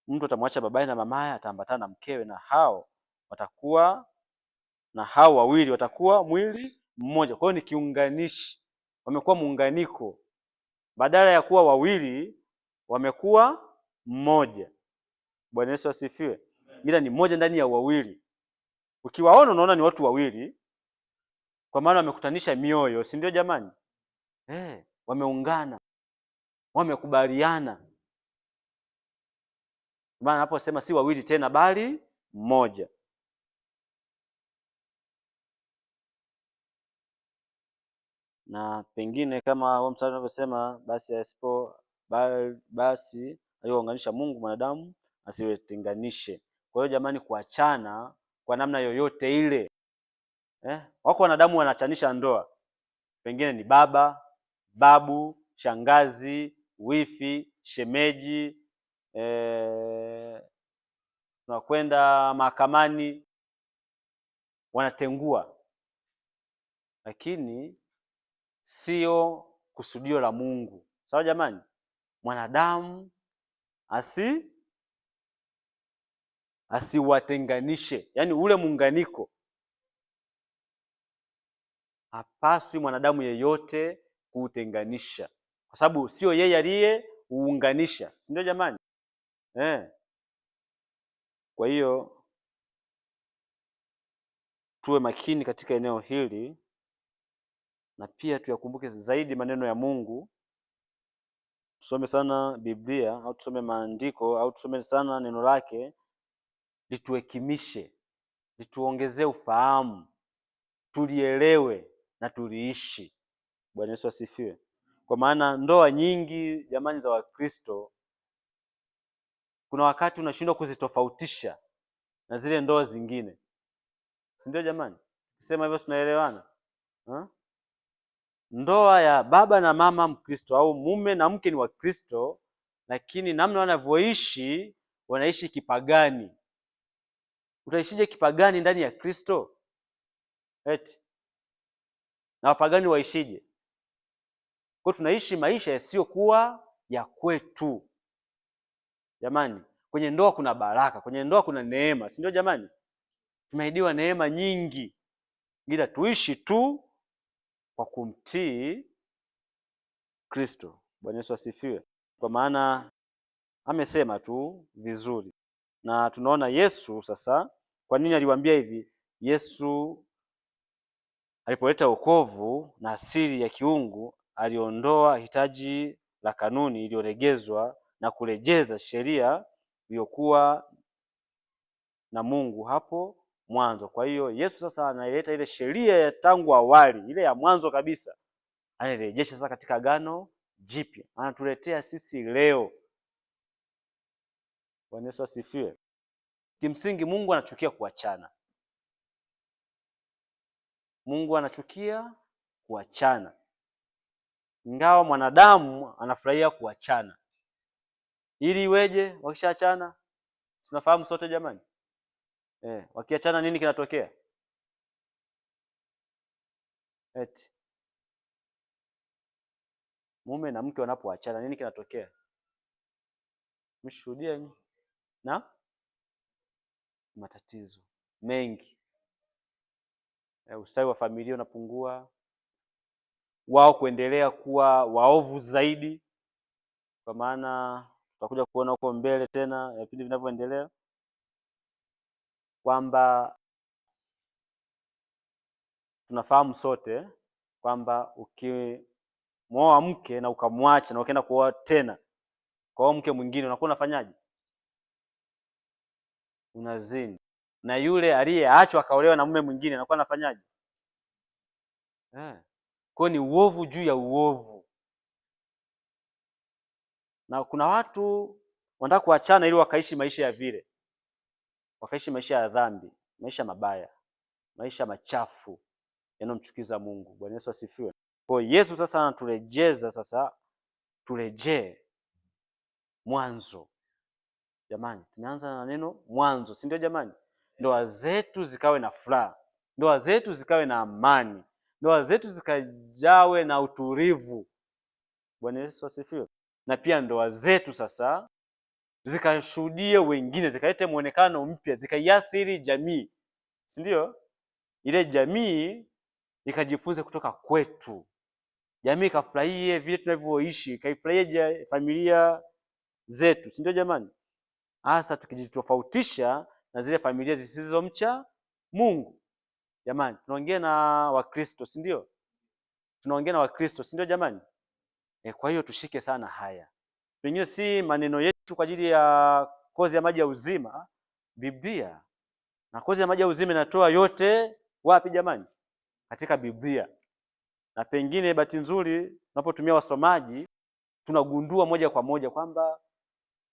B: mtu atamwacha babaye na mamaye, ataambatana na mkewe, na hao wawili watakuwa mwili mmoja. Kwa hiyo ni kiunganishi, wamekuwa muunganiko. Badala ya kuwa wawili wamekuwa mmoja. Bwana Yesu asifiwe. Ila ni mmoja ndani ya wawili. Ukiwaona unaona ni watu wawili, kwa maana wamekutanisha mioyo, si ndio jamani? Wameungana, wamekubaliana. Maana anaposema si wawili tena bali mmoja. Na pengine kama huo mstari unavyosema, basi aliyounganisha Mungu mwanadamu asiwetenganishe. Kwa hiyo jamani, kuachana kwa namna yoyote ile, wako wanadamu wanachanisha ndoa, pengine ni baba, babu, shangazi, wifi, shemeji, tunakwenda mahakamani, wanatengua, lakini sio kusudio la Mungu. Sawa jamani? Mwanadamu asiwatenganishe, yaani ule muunganiko hapaswi mwanadamu yeyote kuutenganisha, kwa sababu sio yeye aliyeuunganisha, si ndio jamani? Kwa hiyo tuwe makini katika eneo hili, na pia tuyakumbuke zaidi maneno ya Mungu. Tusome sana Biblia, au tusome maandiko, au tusome sana neno lake, lituhekimishe, lituongezee ufahamu, tulielewe na tuliishi. Bwana Yesu asifiwe. Kwa maana ndoa nyingi jamani za Wakristo, kuna wakati unashindwa kuzitofautisha na zile ndoa zingine, si ndio jamani? Kusema hivyo tunaelewana? Ndoa ya baba na mama Mkristo au mume na mke ni Wakristo, lakini namna wanavyoishi wanaishi kipagani. Utaishije kipagani ndani ya Kristo? Na wapagani waishije? Kwa tunaishi maisha yasiyokuwa ya kwetu. Jamani, kwenye ndoa kuna baraka, kwenye ndoa kuna neema, si ndio jamani? Tumeahidiwa neema nyingi, ila tuishi tu kwa kumtii Kristo. Bwana Yesu asifiwe. Kwa maana amesema tu vizuri, na tunaona Yesu sasa, kwa nini aliwaambia hivi? Yesu alipoleta wokovu na asili ya kiungu, aliondoa hitaji la kanuni iliyoregezwa na kurejeza sheria iliyokuwa na Mungu hapo mwanzo. Kwa hiyo Yesu sasa analeta ile sheria ya tangu awali, ile ya mwanzo kabisa, anarejesha sasa katika Agano Jipya, anatuletea sisi leo. Bwana Yesu asifiwe. Kimsingi Mungu anachukia kuachana. Mungu anachukia kuachana, ingawa mwanadamu anafurahia kuachana. Ili iweje? Wakishaachana, tunafahamu sote jamani, wakiachana nini kinatokea? Mume na mke wanapoachana nini kinatokea? Mshuhudia na matatizo mengi. Ustawi wa familia unapungua, wao kuendelea kuwa waovu zaidi, kwa maana tutakuja kuona huko mbele tena vipindi vinavyoendelea kwamba tunafahamu sote kwamba ukimwoa mke na ukamwacha na ukaenda kuoa tena kwa mke mwingine, unakuwa unafanyaje? Unazini. Na yule aliyeachwa akaolewa na mume mwingine anakuwa anafanyaje? Kwa ni uovu juu ya uovu. Na kuna watu wanataka kuachana ili wakaishi maisha ya vile, wakaishi maisha ya dhambi, maisha mabaya, maisha machafu yanayomchukiza Mungu. Bwana Yesu asifiwe. Kwa hiyo Yesu sasa anaturejeza, sasa turejee mwanzo. Jamani, tumeanza na neno mwanzo, si ndio jamani? Ndoa zetu zikawe na furaha, ndoa zetu zikawe na amani, ndoa zetu zikajawe na utulivu. Bwana Yesu asifiwe. Na pia ndoa zetu sasa zikashuhudie wengine, zikalete muonekano mpya, zikaiathiri jamii, si ndio? Ile jamii ikajifunze kutoka kwetu, jamii ikafurahie vile tunavyoishi, kaifurahie familia zetu, si ndio jamani? Hasa tukijitofautisha na zile familia zisizomcha Mungu. Jamani, tunaongea na Wakristo, si ndio? Tunaongea na Wakristo, si ndio jamani? Kwa hiyo tushike sana haya. Pengine si maneno yetu kwa ajili ya kozi ya maji ya uzima, Biblia. Na kozi ya maji ya uzima inatoa yote wapi jamani? Katika Biblia. Na pengine bahati nzuri tunapotumia wasomaji tunagundua moja kwa moja kwamba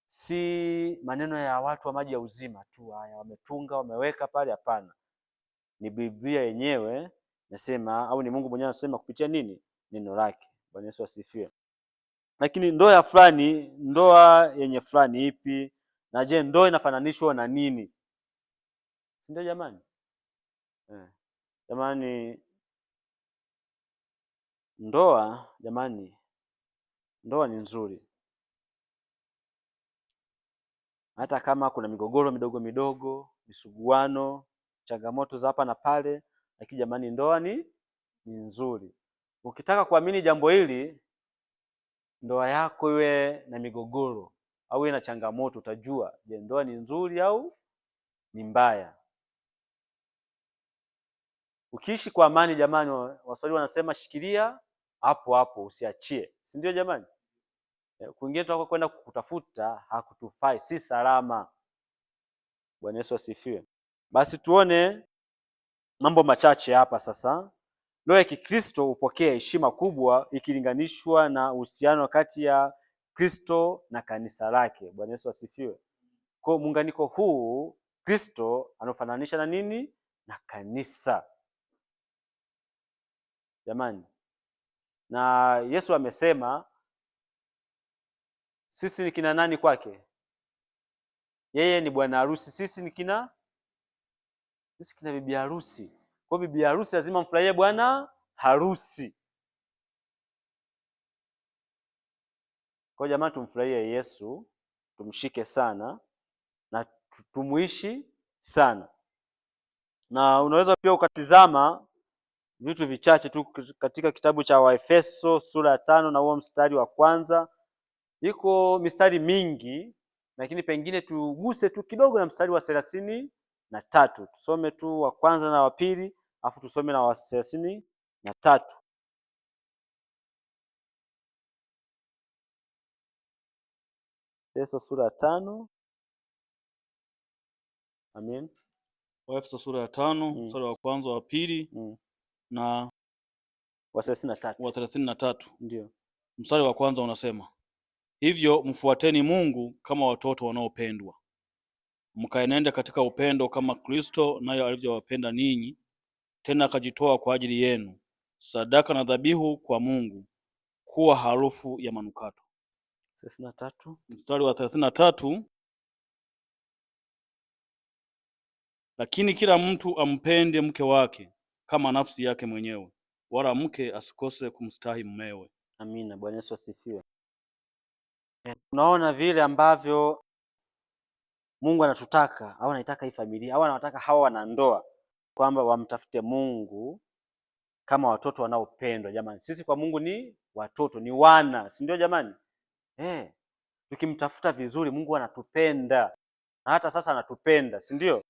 B: si maneno ya watu wa maji ya uzima tu haya wametunga wameweka pale, hapana. Ni Biblia yenyewe nasema, au ni Mungu mwenyewe anasema kupitia nini? Neno lake. Bwana Yesu asifiwe. Lakini ndoa ya fulani, ndoa yenye fulani ipi? Na je, ndoa inafananishwa na nini? Si ndio jamani? Jamani, ndoa jamani, ndoa ni nzuri. Hata kama kuna migogoro midogo midogo, misuguano, changamoto za hapa na pale, lakini jamani, ndoa ni nzuri. Ukitaka kuamini jambo hili, ndoa yako iwe na migogoro au iwe na changamoto, utajua je, ndoa ni nzuri au ni mbaya. Ukiishi kwa amani jamani, Waswahili wanasema shikilia hapo hapo usiachie, si ndio jamani? Kwingine tunataka kwenda kutafuta hakutufai, si salama. Bwana Yesu asifiwe. Basi tuone mambo machache hapa sasa. Ndoa ya Kikristo hupokea heshima kubwa ikilinganishwa na uhusiano kati ya Kristo na kanisa lake. Bwana Yesu asifiwe. Kwa muunganiko huu Kristo anafananisha na nini? Na kanisa. Jamani. Na Yesu amesema sisi ni kina nani kwake? Yeye ni bwana harusi, sisi ni kina bibi harusi. Kwa bibi harusi lazima mfurahie bwana harusi. Kwa jamani, tumfurahie Yesu, tumshike sana na tumuishi sana. Na unaweza pia ukatizama vitu vichache tu katika kitabu cha Waefeso sura ya 5 na huo mstari wa 1. Iko mistari mingi, lakini pengine tuguse tu kidogo na mstari wa 33. Tusome tu wa 1 na wa 2, afu tusome na wa 33. Efeso sura ya 5. Amen.
E: Waefeso sura ya 5 mstari wa 1, wa 2 na
B: wa 33.
E: Wa 33.
B: Ndio.
E: Mstari wa 1 unasema, hivyo mfuateni Mungu kama watoto wanaopendwa, mkaenende katika upendo kama Kristo naye alivyowapenda ninyi, tena akajitoa kwa ajili yenu, sadaka na dhabihu kwa Mungu, kuwa harufu ya manukato.
B: 33.
E: Mstari wa 33, lakini kila mtu ampende mke wake kama nafsi yake mwenyewe, wala mke asikose kumstahi mumewe.
B: Amina. Bwana Yesu asifiwe. Tunaona vile ambavyo Mungu anatutaka au anaitaka hii familia au anataka hawa wanandoa kwamba wamtafute Mungu kama watoto wanaopendwa. Jamani, sisi kwa Mungu ni watoto, ni wana, si ndio jamani? Tukimtafuta vizuri Mungu anatupenda. Na hata sasa anatupenda, si ndio?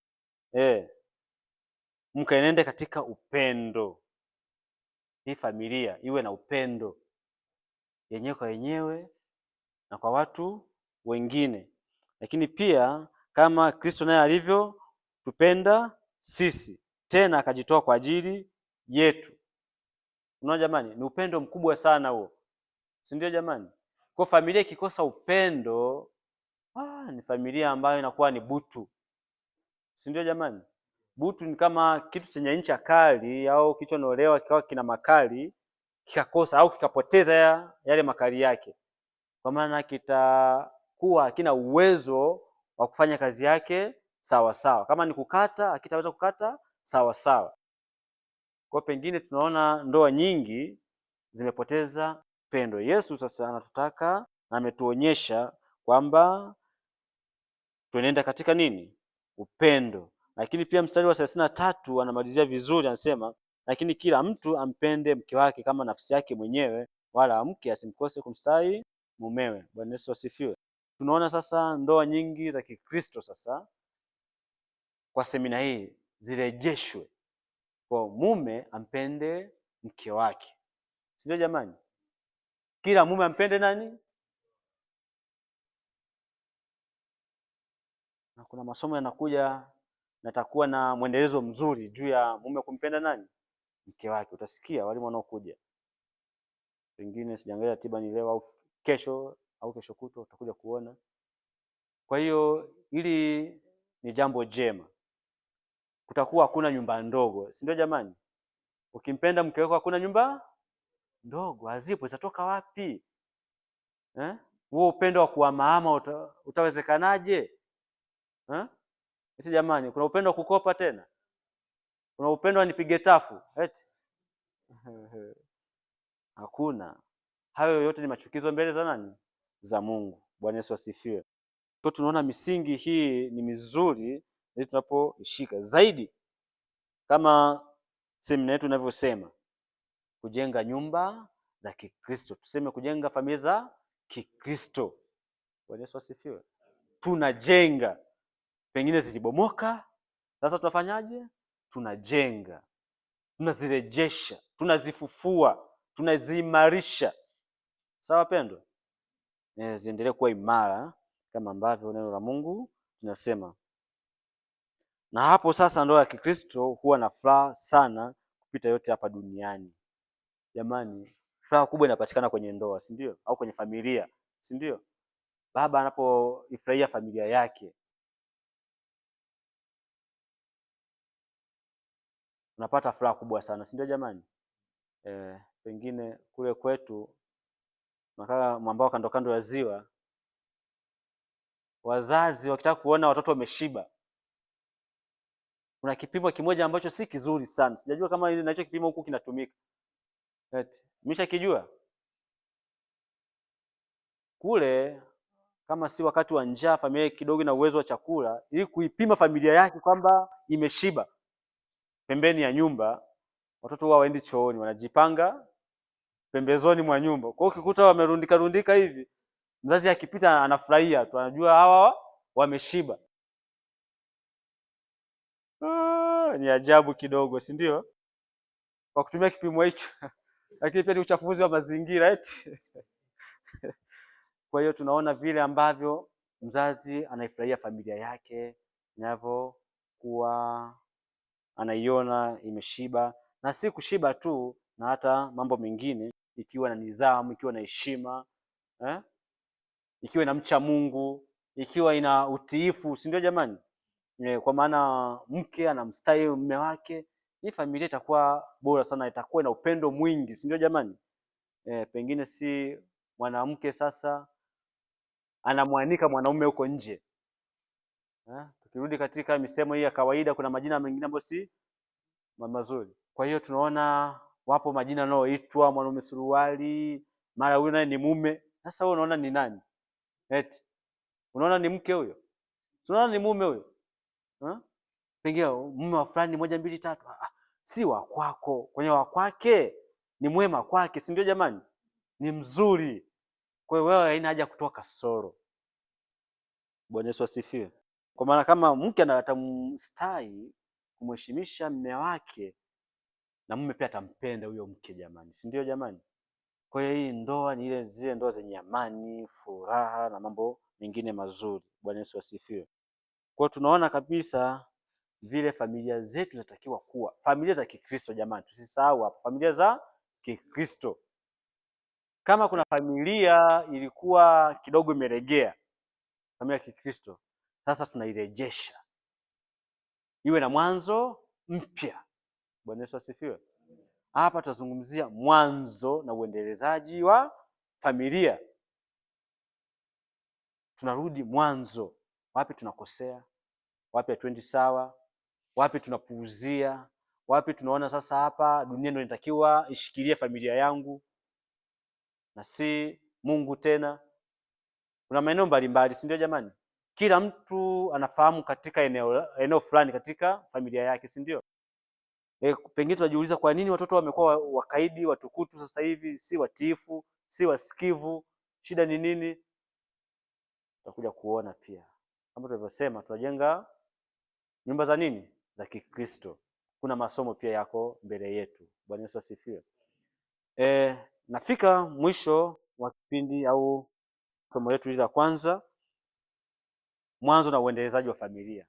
B: Mkaenende katika upendo. Hii familia iwe na upendo yenyewe kwa yenyewe na kwa watu wengine. Lakini pia kama Kristo naye alivyo tupenda sisi, tena akajitoa kwa ajili yetu. Unaona jamani, ni upendo mkubwa sana huo, si ndio jamani? Kwa familia ikikosa upendo, ni familia ambayo inakuwa ni butu, si ndio jamani? Butu ni kama kitu chenye ncha kali au kilichonolewa kikawa kina makali kikakosa au kikapoteza yale makali yake, kwa maana kitakuwa hakina uwezo wa kufanya kazi yake sawa sawa. Kama ni kukata, hakitaweza kukata sawa sawa. Kwa pengine tunaona ndoa nyingi zimepoteza upendo. Yesu sasa anatutaka na ametuonyesha kwamba tuenenda katika nini? Upendo. Lakini pia mstari wa 33 anamalizia vizuri, anasema lakini kila mtu ampende mke wake kama nafsi yake mwenyewe, wala mke asimkose kumstahi mumewe. Bwana Yesu asifiwe. Tunaona sasa ndoa nyingi za Kikristo sasa kwa semina hii zirejeshwe kwa mume ampende mke wake, si ndio jamani? Kila mume ampende nani? Na kuna masomo yanakuja natakuwa na mwendelezo mzuri juu ya mume kumpenda nani? Mke wake. Utasikia walimu wanaokuja, pengine sijaangalia ratiba ni leo au kesho kutwa, utakuja kuona. Kwa hiyo hili ni jambo jema, kutakuwa hakuna nyumba ndogo, si ndio jamani? Ukimpenda mke wako hakuna nyumba ndogo, hazipo. Zitatoka wapi? Huo upendo wa kuhamahama utawezekanaje? Isi jamani, kuna upendo wa kukopa tena? Kuna upendo wa nipige tafu eti? Hakuna. Hayo yote ni machukizo mbele za nani? Za Mungu. Bwana Yesu asifiwe. Kwa tunaona misingi hii ni mizuri ili tunapoishika zaidi, kama semina yetu inavyosema, kujenga nyumba za Kikristo. Tuseme kujenga familia za Kikristo. Bwana Yesu asifiwe. Tunajenga, pengine zilibomoka, sasa tunafanyaje? Tunajenga, tunazirejesha, tunazifufua, tunaziimarisha. Sawa pendwa? Ziendelee kuwa imara kama ambavyo neno la Mungu linasema. Na hapo sasa ndoa ya Kikristo huwa na furaha sana kupita yote hapa duniani. Jamani, furaha kubwa inapatikana kwenye ndoa, si ndio? Au kwenye familia, si ndio? Baba anapoifurahia familia yake, unapata furaha kubwa sana, si ndio jamani? Pengine kule kwetu nakaa mwambao kando kando ya ziwa, wazazi wakitaka kuona watoto wameshiba, kuna kipimo kimoja ambacho si kizuri sana. Sijajua kama ile nacho kipimo huku kinatumika. Mmeshakijua? Kule kama si wakati wa njaa, familia kidogo na uwezo wa chakula, ili kuipima familia yake kwamba imeshiba, pembeni ya nyumba watoto wao waendi chooni, wanajipanga pembezoni mwa nyumba. Kwa hiyo ukikuta wamerundika rundika hivi, mzazi akipita anafurahia tu, anajua hawa wameshiba. Ni ajabu kidogo, si ndio? Kwa kutumia kipimo hicho lakini pia ni uchafuzi wa mazingira eti. Kwa hiyo tunaona vile ambavyo mzazi anaifurahia familia yake inavyokuwa anaiona imeshiba, na si kushiba tu, na hata mambo mengine, ikiwa na nidhamu, ikiwa na heshima, ikiwa ina mcha Mungu, ikiwa ina utiifu, si ndio jamani? Kwa maana mke anamstahi mume wake, hii familia itakuwa bora sana, itakuwa na upendo mwingi, si ndio jamani? Pengine si mwanamke sasa anamwanika mwanaume huko nje. Tukirudi katika misemo hii ya kawaida, kuna majina mengine ambayo si mazuri. Kwa hiyo tunaona wapo majina yanayoitwa mwanaume suruali, mara huyo naye ni mume. Sasa wewe unaona ni nani? Eti unaona ni mke huyo? Tunaona ni mume huyo? Pengine mume wa fulani 1 2 3. Si wa kwako, kwenye wa kwake ni mwema kwake, si ndio jamani? Ni mzuri. Kwa hiyo wewe haina haja kutoa kasoro. Bwana Yesu asifiwe. Kwa maana kama mke atamstahi kumheshimisha mume wake, na mume pia atampenda huyo mke jamani, si ndio jamani? Kwa hiyo hii ndoa ni zile ndoa zenye amani, furaha na mambo mengine mazuri. Bwana Yesu asifiwe. Kwa hiyo tunaona kabisa vile familia zetu zinatakiwa kuwa familia za Kikristo jamani, tusisahau hapo, familia za Kikristo. Kama kuna familia ilikuwa kidogo imeregea, familia ya Kikristo, sasa tunairejesha iwe na mwanzo mpya. Bwana Yesu asifiwe. Hapa tutazungumzia mwanzo na uendelezaji wa familia. Tunarudi mwanzo, wapi tunakosea, wapi hatuendi sawa, wapi tunapuuzia, wapi tunaona sasa hapa dunia ndio inatakiwa ishikilie familia yangu na si Mungu tena. Kuna maeneo mbalimbali, si ndio jamani? Kila mtu anafahamu katika eneo fulani katika familia yake, si ndio? Pengine tunajiuliza kwa nini watoto wamekuwa wakaidi, watukutu sasa hivi, si watiifu, si wasikivu, shida ni nini? Tutakuja kuona pia. Kama tulivyosema, tunajenga nyumba za nini? Za Kikristo. Kuna masomo pia yako mbele yetu. Bwana Yesu asifiwe. Nafika mwisho wa kipindi au somo letu hili la kwanza, mwanzo na uendelezaji wa familia.